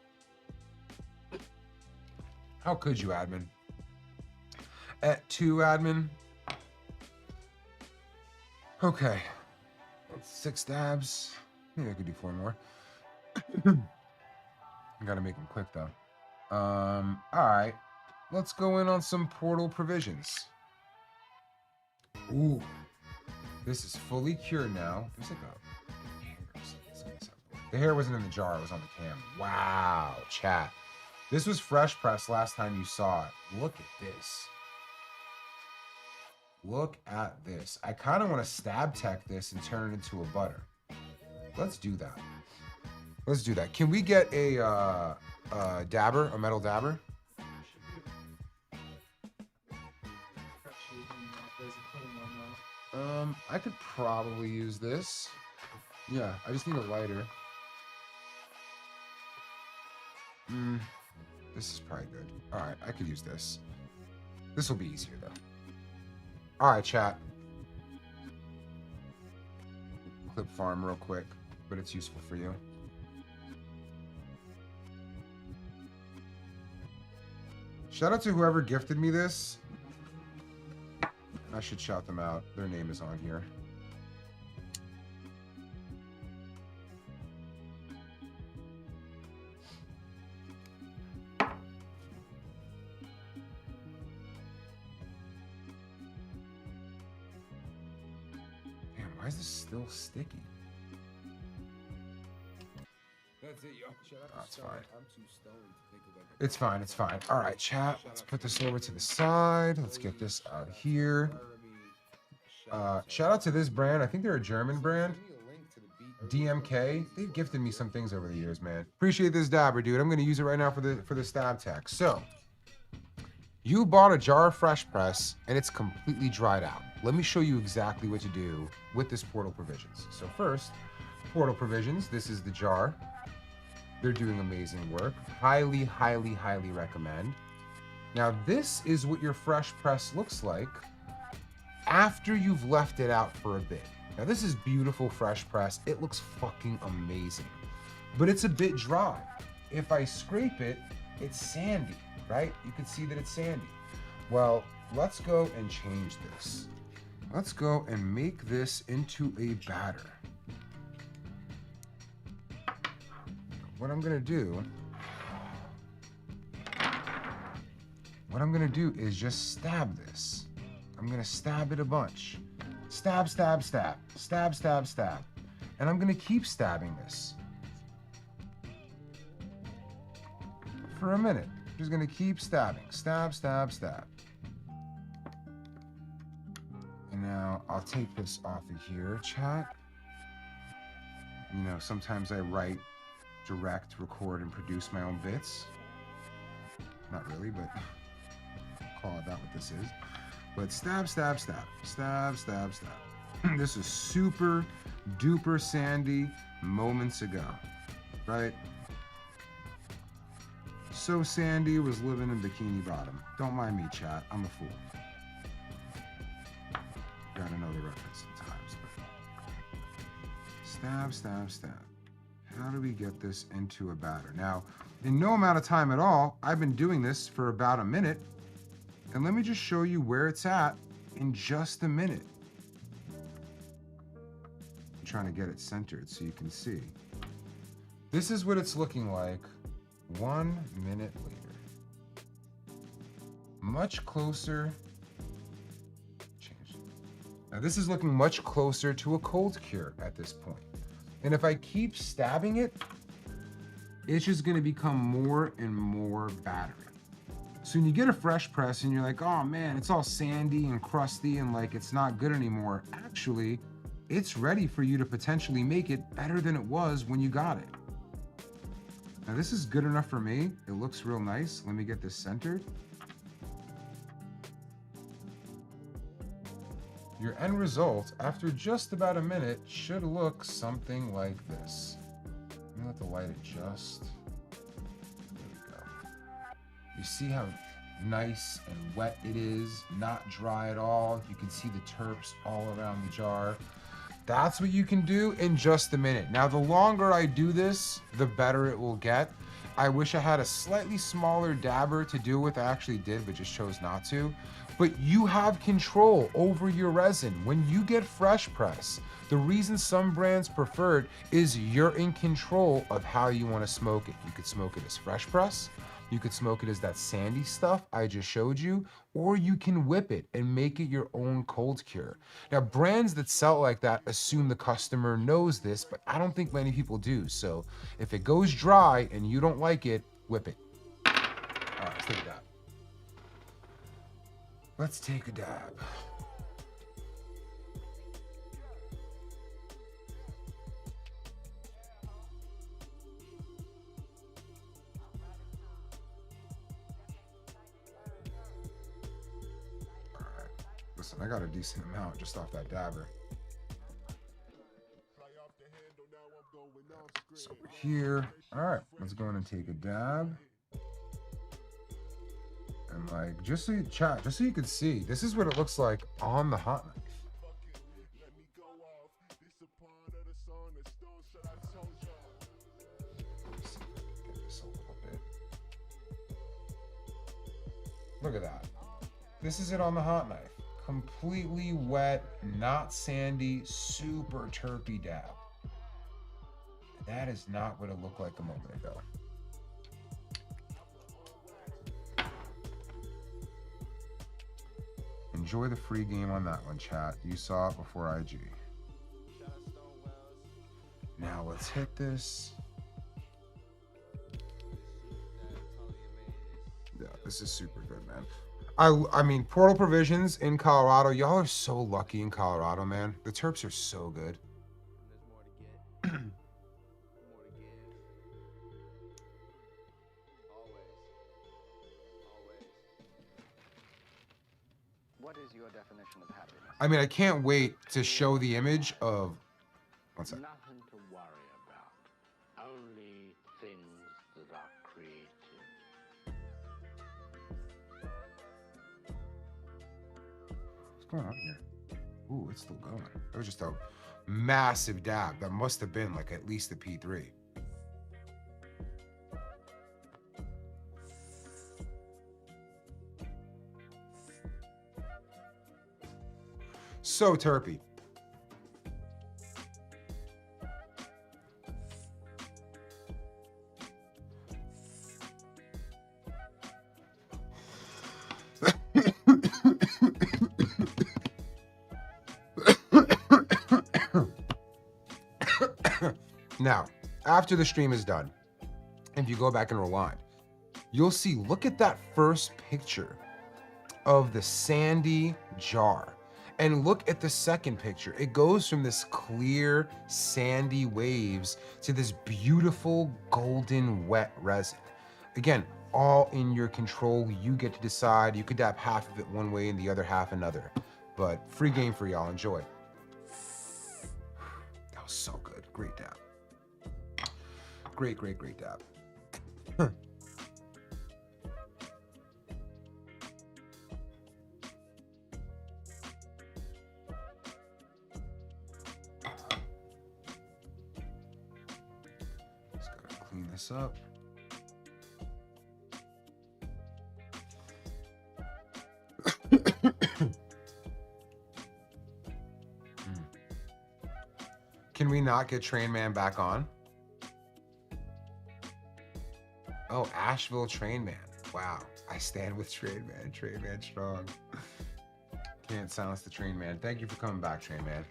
How could you, admin? At 2, admin. Okay. 6 dabs. Maybe I could do 4 more. I gotta make them quick though. Alright. Let's go in on some portal provisions. Ooh. This is fully cured now. There's like a... The hair wasn't in the jar, it was on the cam. Wow, chat. This was fresh press last time you saw it. Look at this. Look at this. I kind of want to stab tech this and turn it into a butter. Let's do that. Let's do that. Can we get a dabber, a metal dabber? I could probably use this. Yeah, I just need a lighter. This is probably good. All right, I could use this. This will be easier though. All right, chat. Clip farm real quick, but it's useful for you. Shout out to whoever gifted me this. I should shout them out. Their name is on here. Damn, why is this still sticky? That's it, yo. That's fine. I'm too stoned to think about it. It's fine, it's fine. All right, chat. Let's put this over to the side. Let's get this out here. Shout out to this brand. I think they're a German brand. DMK. They've gifted me some things over the years, man. Appreciate this dabber, dude. I'm gonna use it right now for the stab tech. So, you bought a jar of fresh press and it's completely dried out. Let me show you exactly what to do with this Portal Provisions. So first, Portal Provisions. This is the jar. They're doing amazing work. Highly, highly, highly recommend. Now, this is what your fresh press looks like after you've left it out for a bit. Now, this is beautiful fresh press. It looks fucking amazing, but it's a bit dry. If I scrape it, it's sandy, right? You can see that it's sandy. Well, let's go and change this. Let's go and make this into a batter. What I'm gonna do is just stab this. I'm gonna stab it a bunch. Stab, stab, stab. Stab, stab, stab. And I'm gonna keep stabbing this for a minute. Just gonna keep stabbing. Stab, stab, stab. And now I'll take this off of here, chat. You know, sometimes I write, direct, record, and produce my own bits. Not really, but call it that what this is. But stab, stab, stab. Stab, stab, stab. This is super duper sandy moments ago, right? So sandy was living in Bikini Bottom. Don't mind me, chat. I'm a fool. Gotta know the reference sometimes. But stab, stab, stab. How do we get this into a batter? Now, in no amount of time at all, I've been doing this for about a minute. And let me just show you where it's at in just a minute. I'm trying to get it centered so you can see. This is what it's looking like 1 minute later. Much closer Now this is looking much closer to a cold cure at this point. And if I keep stabbing it, it's just gonna become more and more battery. So when you get a fresh press and you're like, oh man, it's all sandy and crusty and like it's not good anymore, actually, it's ready for you to potentially make it better than it was when you got it. Now this is good enough for me. It looks real nice. Let me get this centered. Your end result, after just about a minute, should look something like this. Let me let the light adjust. There we go. You see how nice and wet it is, not dry at all. You can see the terps all around the jar. That's what you can do in just a minute. Now, the longer I do this, the better it will get. I wish I had a slightly smaller dabber to do with. I actually did, but just chose not to. But you have control over your resin. When you get fresh press, the reason some brands prefer it is you're in control of how you want to smoke it. You could smoke it as fresh press. You could smoke it as that sandy stuff I just showed you, or you can whip it and make it your own cold cure. Now, brands that sell like that assume the customer knows this, but I don't think many people do. So if it goes dry and you don't like it, whip it. All right, let's take a dab. Let's take a dab. Listen, I got a decent amount just off that dabber. So over here. All right, let's go in and take a dab. And like, just so you chat, just so you can see, this is what it looks like on the hot knife. Get this a little bit. Look at that. This is it on the hot knife. Completely wet, not sandy, super terpy dab. That is not what it looked like a moment ago. Enjoy the free game on that one, chat. You saw it before IG. Now let's hit this. Yeah, this is super good, man. I mean, Portal Provisions in Colorado, y'all are so lucky in Colorado, man. The terps are so good. What is your definition of happiness? I mean, I can't wait to show the image of... One second. Nothing to worry about. Only things that are created. What's going on here? Ooh, it's still going. That was just a massive dab. That must have been like at least a P3. So terpy. Now, after the stream is done, if you go back and rewind, you'll see, look at that first picture of the sandy jar. And look at the second picture. It goes from this clear, sandy waves to this beautiful, golden, wet resin. Again, all in your control. You get to decide. You could dab half of it one way and the other half another. But free game for y'all. Enjoy. That was so good. Great dab. Great, great, great dab. Just gotta clean this up. Can we not get Train Man back on? Oh, Asheville Train Man. Wow. I stand with Train Man. Train Man strong. Can't silence the train man. Thank you for coming back, train man.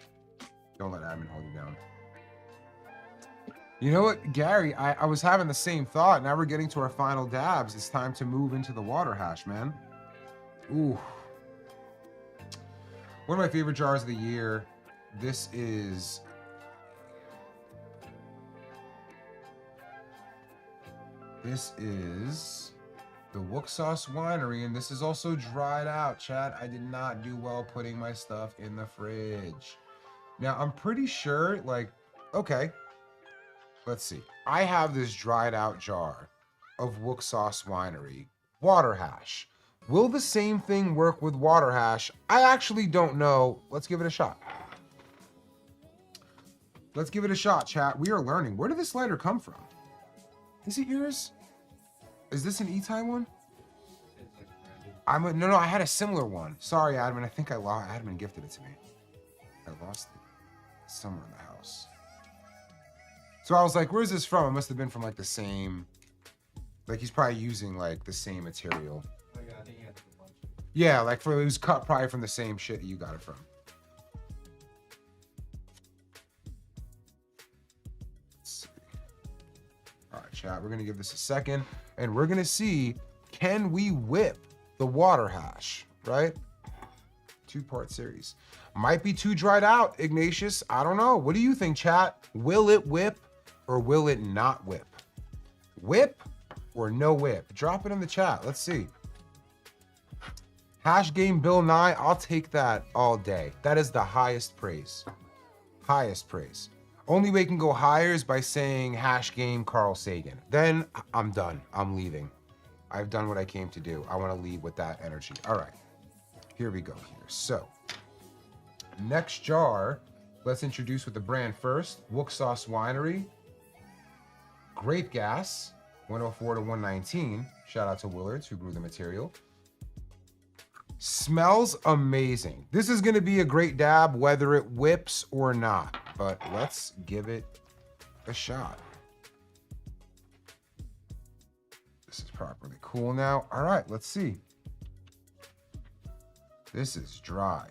Don't let admin hold you down. You know what, Gary? I was having the same thought. Now we're getting to our final dabs. It's time to move into the water hash, man. Ooh. One of my favorite jars of the year. This is... the Wuxos Winery, and this is also dried out, chat. I did not do well putting my stuff in the fridge. Now, I'm pretty sure, like, okay. Let's see. I have this dried out jar of Wuxos Winery water hash. Will the same thing work with water hash? I actually don't know. Let's give it a shot. Let's give it a shot, chat. We are learning. Where did this lighter come from? Is it yours? Is this an Etai one? No, I had a similar one. Sorry, Admin. I think I lost. Admin gifted it to me. I lost it somewhere in the house. So I was like, where's this from? It must have been from like the same, like he's probably using like the same material. Oh, yeah, I think he had a bunch. Yeah, like it was cut probably from the same shit that you got it from. Let's see. All right, chat, we're gonna give this a second and we're gonna see, can we whip the water hash, right? 2-part series. Might be too dried out, Ignatius. I don't know. What do you think, chat? Will it whip or will it not whip? Whip or no whip? Drop it in the chat. Let's see. Hash game Bill Nye. I'll take that all day. That is the highest praise. Highest praise. Only way it can go higher is by saying hash game Carl Sagan. Then I'm done. I'm leaving. I've done what I came to do. I want to leave with that energy. All right. Here we go here. So, next jar, let's introduce with the brand first. Wuxos Winery. Grape Gas, 104 to 119. Shout out to Willards who grew the material. Smells amazing. This is going to be a great dab whether it whips or not. But let's give it a shot. This is properly cool now. All right, let's see. This is dry.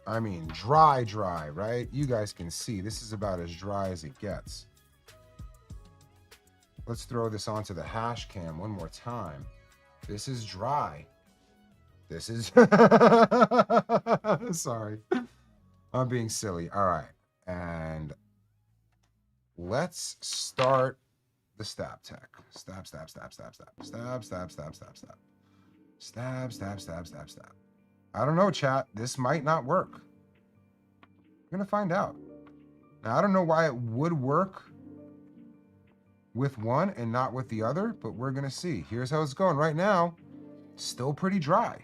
I mean, dry, right? You guys can see this is about as dry as it gets. Let's throw this onto the hash cam one more time. This is dry. This is... Sorry. I'm being silly. All right. And let's start the stab tech. Stab, stab, stab, stab, stab. Stab, stab, stab, stab, stab. Stab, stab, stab, stab, stab. I don't know, chat. This might not work. We're going to find out. Now, I don't know why it would work with one and not with the other, but we're going to see. Here's how it's going right now. Still pretty dry.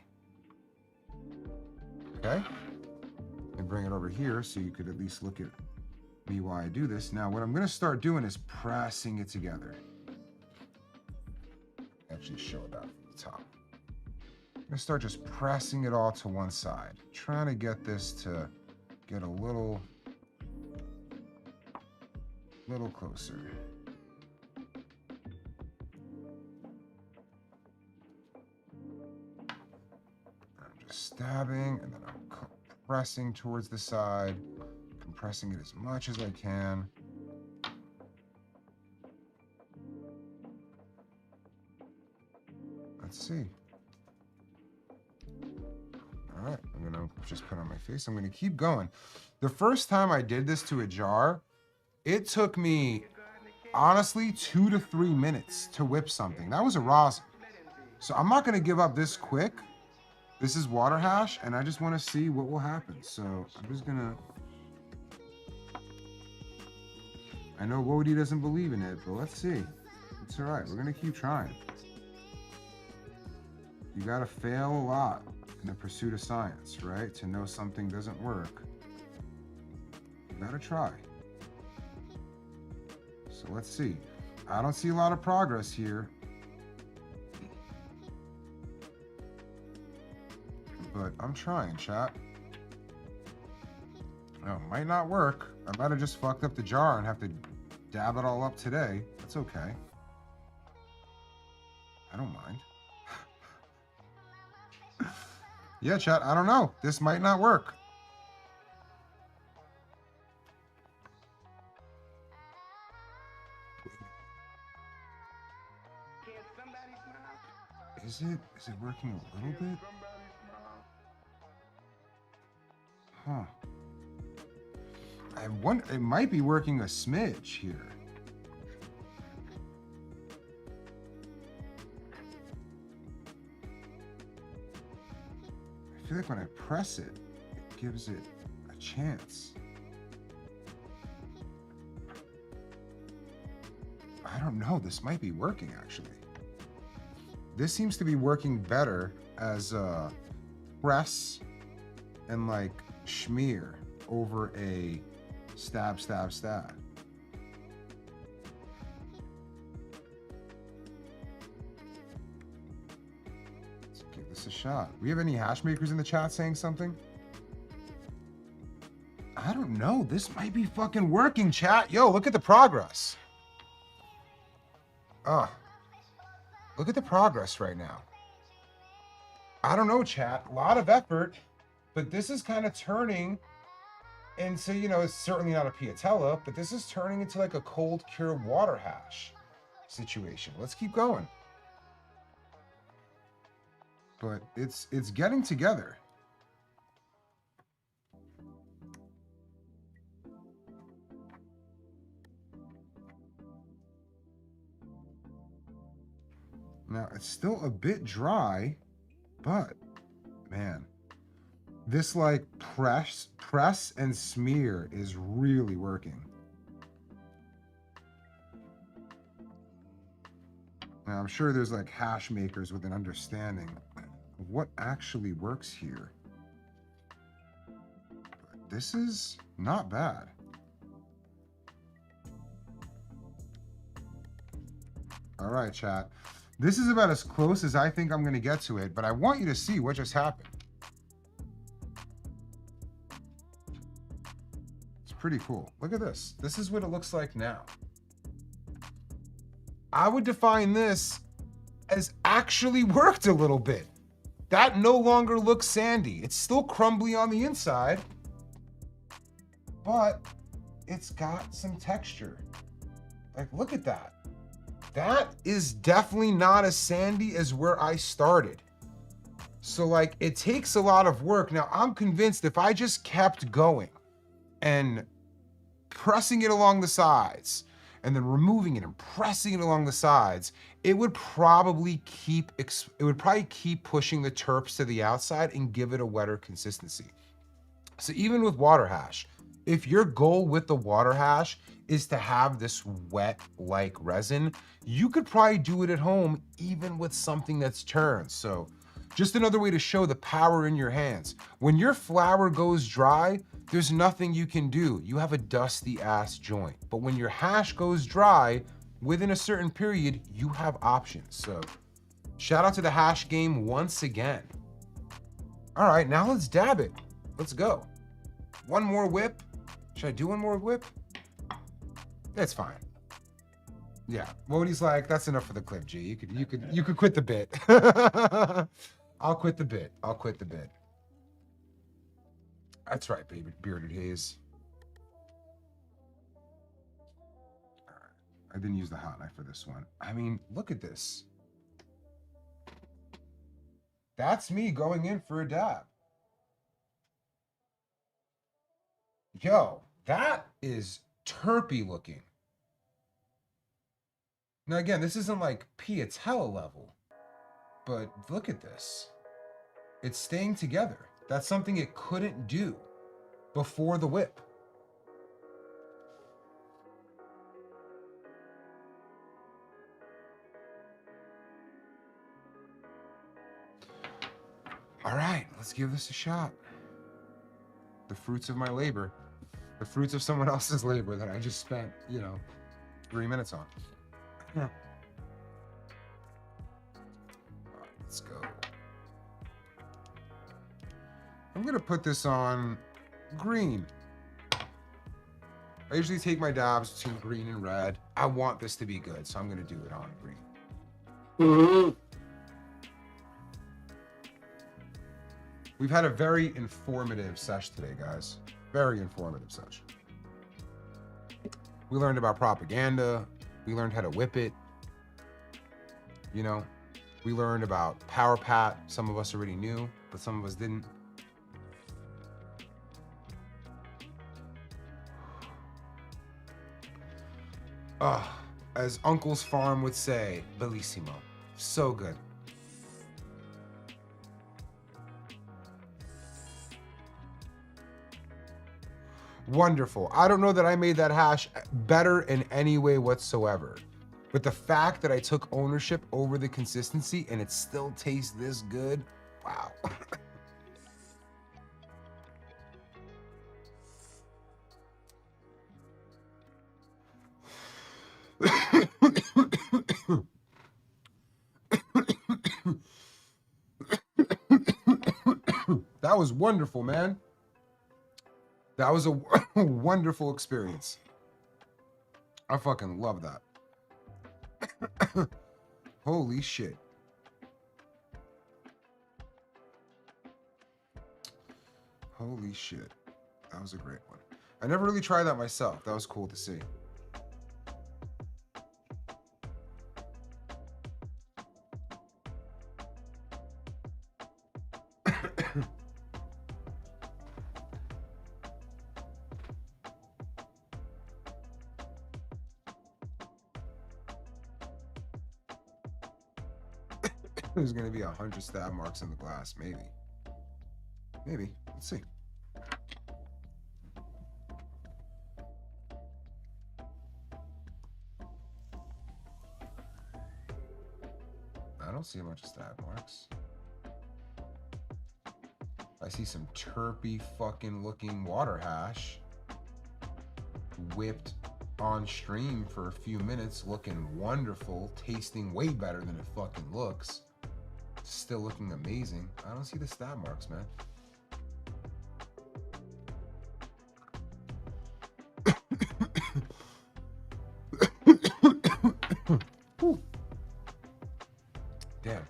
Okay. And bring it over here so you could at least look at me while I do this. Now, what I'm going to start doing is pressing it together. Actually show it out from the top. I'm going to start just pressing it all to one side. Trying to get this to get a little closer. I'm just stabbing and then I'm pressing towards the side, compressing it as much as I can. Let's see. All right, I'm gonna just put on my face. I'm gonna keep going. The first time I did this to a jar, it took me, honestly, 2 to 3 minutes to whip something. That was a rosin. So I'm not gonna give up this quick. This is water hash, and I just wanna see what will happen. So I'm just gonna, I know Wody doesn't believe in it, but let's see. It's all right, we're gonna keep trying. You gotta fail a lot in the pursuit of science, right? To know something doesn't work. You gotta try. So let's see. I don't see a lot of progress here. But I'm trying, chat. Oh, might not work. I might have just fucked up the jar and have to dab it all up today. That's okay. I don't mind. Yeah, chat, I don't know. This might not work. Is it working a little bit? Huh. It might be working a smidge here. I feel like when I press it, it gives it a chance. I don't know. This might be working, actually. This seems to be working better as a press and like smear over a stab, stab, stab. Let's give this a shot. We have any hash makers in the chat saying something? I don't know. This might be fucking working, chat. Yo, look at the progress. Look at the progress right now. I don't know, chat. A lot of effort, but this is kind of turning into, you know, it's certainly not a piatella, but this is turning into like a cold cure water hash situation. Let's keep going. But it's getting together. Now, it's still a bit dry, but man, this like press and smear is really working. Now, I'm sure there's like hash makers with an understanding of what actually works here. But this is not bad. All right, chat. This is about as close as I think I'm going to get to it, but I want you to see what just happened. It's pretty cool. Look at this. This is what it looks like now. I would define this as actually worked a little bit. That no longer looks sandy. It's still crumbly on the inside, but it's got some texture. Like, look at that. That is definitely not as sandy as where I started. So like, it takes a lot of work. Now, I'm convinced if I just kept going and pressing it along the sides and then removing it and pressing it along the sides, it would probably keep pushing the terps to the outside and give it a wetter consistency. So even with water hash, if your goal with the water hash is to have this wet-like resin, you could probably do it at home even with something that's turned. So just another way to show the power in your hands. When your flour goes dry, there's nothing you can do. You have a dusty ass joint. But when your hash goes dry, within a certain period, you have options. So shout out to the hash game once again. All right, now let's dab it. Let's go. One more whip. Should I do one more whip? That's fine. Yeah, Wodie's like, that's enough for the clip, G. You could quit the bit. I'll quit the bit. I'll quit the bit. That's right, baby. Bearded Haze. All right. I didn't use the hot knife for this one. I mean, look at this. That's me going in for a dab. Yo, that is terpy looking. Now again, this isn't like piatella level, but look at this. It's staying together. That's something it couldn't do before the whip. All right, let's give this a shot. The fruits of my labor. The fruits of someone else's labor that I just spent, 3 minutes on. Yeah. All right, let's go. I'm gonna put this on green. I usually take my dabs between green and red. I want this to be good, so I'm gonna do it on green. We've had a very informative sesh today, guys. Very informative sesh. We learned about propaganda. We learned how to whip it. You know, we learned about Power Pat. Some of us already knew, but some of us didn't. As Uncle's Farm would say, bellissimo. So good. Wonderful. I don't know that I made that hash better in any way whatsoever. But the fact that I took ownership over the consistency and it still tastes this good, wow. That was wonderful, man. That was a wonderful experience. I fucking love that. Holy shit. Holy shit. That was a great one. I never really tried that myself. That was cool to see. There's gonna be 100 stab marks in the glass, maybe. Maybe. Let's see. I don't see a bunch of stab marks. I see some terpy fucking looking water hash whipped on stream for a few minutes, looking wonderful, tasting way better than it fucking looks. Still looking amazing. I don't see the stab marks, man. Damn.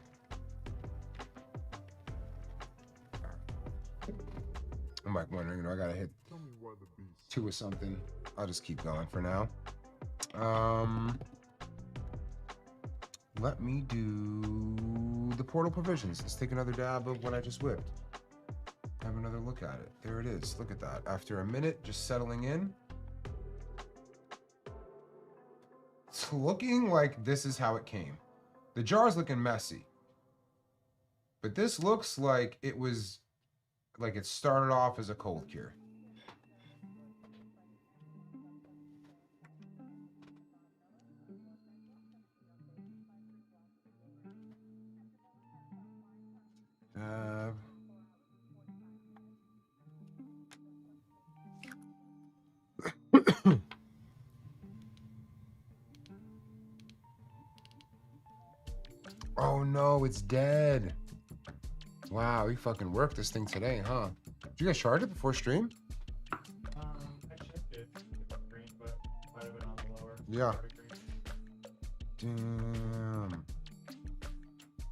I'm like wondering, I gotta hit 2 or something. I'll just keep going for now. Let me do the Portal Provisions. Let's take another dab of what I just whipped. Have another look at it. There it is. Look at that. After a minute, just settling in. It's looking like this is how it came. The jar's looking messy. But this looks like it was, like it started off as a cold cure. Oh no, it's dead. Wow, we fucking worked this thing today, huh? Did you guys charge it before stream? I checked it. It was green, but might have been on the lower. Yeah. Damn.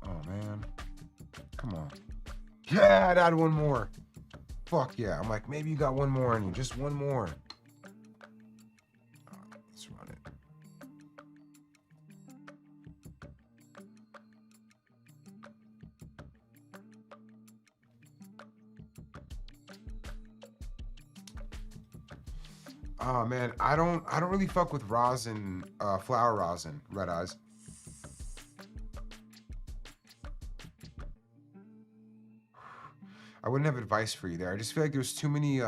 Oh man. Come on. Yeah, I'd add one more. Fuck yeah. I'm like, maybe you got one more in you. Just one more. Let's run it. Oh man, I don't really fuck with rosin, flower rosin, red eyes. I wouldn't have advice for you there. I just feel like there's too many,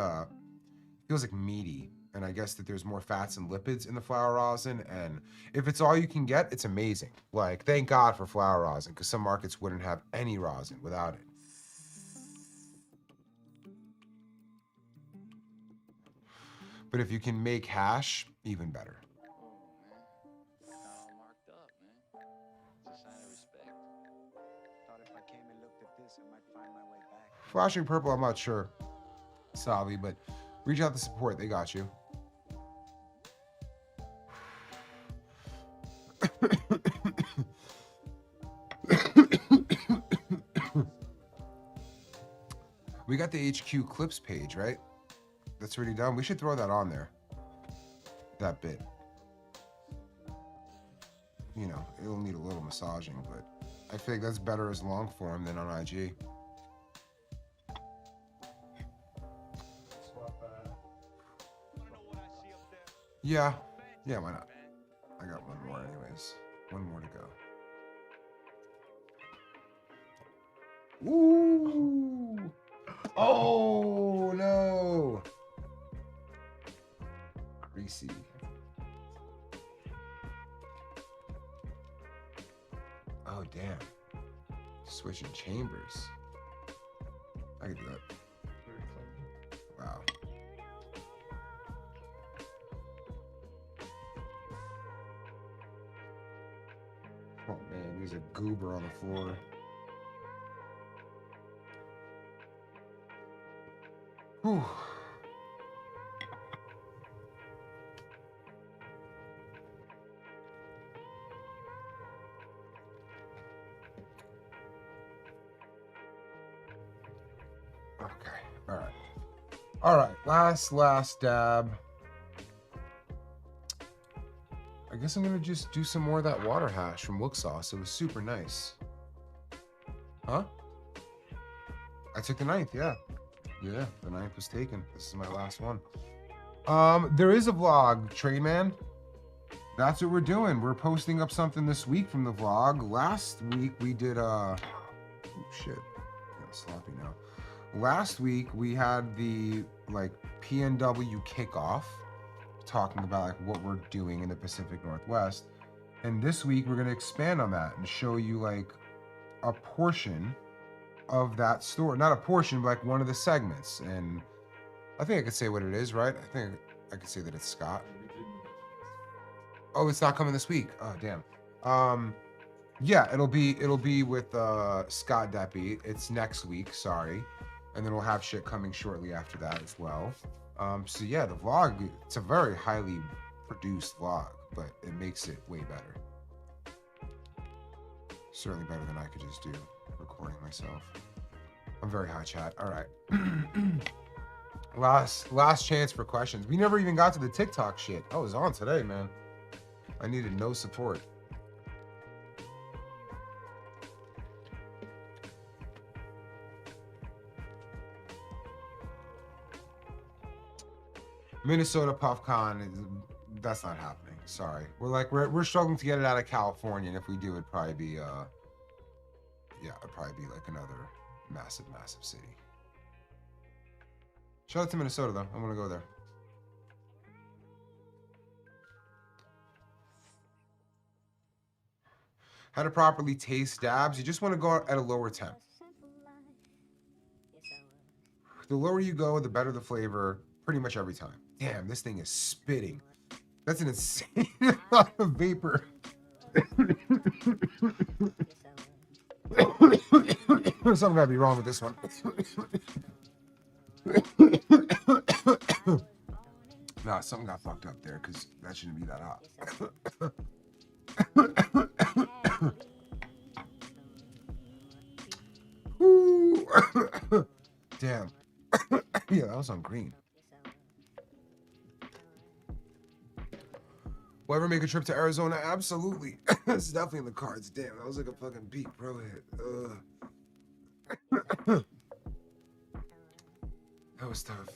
feels like meaty. And I guess that there's more fats and lipids in the flower rosin. And if it's all you can get, it's amazing. Like, thank God for flower rosin, because some markets wouldn't have any rosin without it. But if you can make hash, even better. Oh, man. Got all marked up, man. It's a sign of respect. Thought if I came and looked at this, I might find my way back. Flashing purple, I'm not sure. Savi, but reach out to support. They got you. We got the HQ clips page, right? That's already done. We should throw that on there. That bit. You know, it'll need a little massaging, but I think that's better as long form than on IG. Yeah. Yeah, why not? I got one more anyways. One more to go. Ooh. Oh, no. Greasy. Oh, damn. Switching chambers. I can do that. Wow. Oh, man, there's a goober on the floor. Whew. Okay, all right, last dab. I guess I'm gonna just do some more of that water hash from Look Sauce. It was super nice. Huh? I took the 9th, yeah. Yeah, the 9th was taken. This is my last one. There is a vlog, Train Man. That's what we're doing. We're posting up something this week from the vlog. Last week we did oh shit. I'm sloppy now. Last week we had the like PNW kickoff, talking about like what we're doing in the Pacific Northwest. And this week we're gonna expand on that and show you like a portion of that store. Not a portion, but like one of the segments. And I think I could say what it is, right? I think I could say that it's Scott. Oh, it's not coming this week. Oh, damn. Yeah, it'll be with Scott Deppy. It's next week, sorry. And then we'll have shit coming shortly after that as well. So yeah, the vlog, it's a very highly produced vlog, but it makes it way better. Certainly better than I could just do recording myself. I'm very high, chat. All right. Last chance for questions. We never even got to the TikTok shit. I was on today, man. I needed no support. Minnesota PuffCon, that's not happening. Sorry. We're struggling to get it out of California, and if we do, it'd probably be yeah, it'd probably be like another massive city. Shout out to Minnesota though. I'm gonna go there. How to properly taste dabs. You just want to go at a lower temp. The lower you go, the better the flavor, pretty much every time. Damn, this thing is spitting. That's an insane amount of vapor. Something gotta be wrong with this one. Nah, something got fucked up there because that shouldn't be that hot. Damn. Yeah, that was on green. Will I ever make a trip to Arizona? Absolutely. It's definitely in the cards. Damn, that was like a fucking beat, bro. That was tough.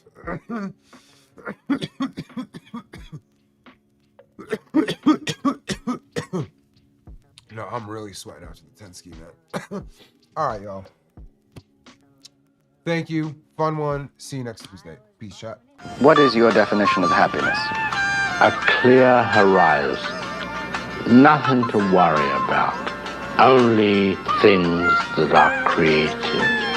No, I'm really sweating after the 10 ski, man. All right, y'all. Thank you. Fun one. See you next Tuesday. Peace, chat. What is your definition of happiness? A clear horizon. Nothing to worry about. Only things that are creative.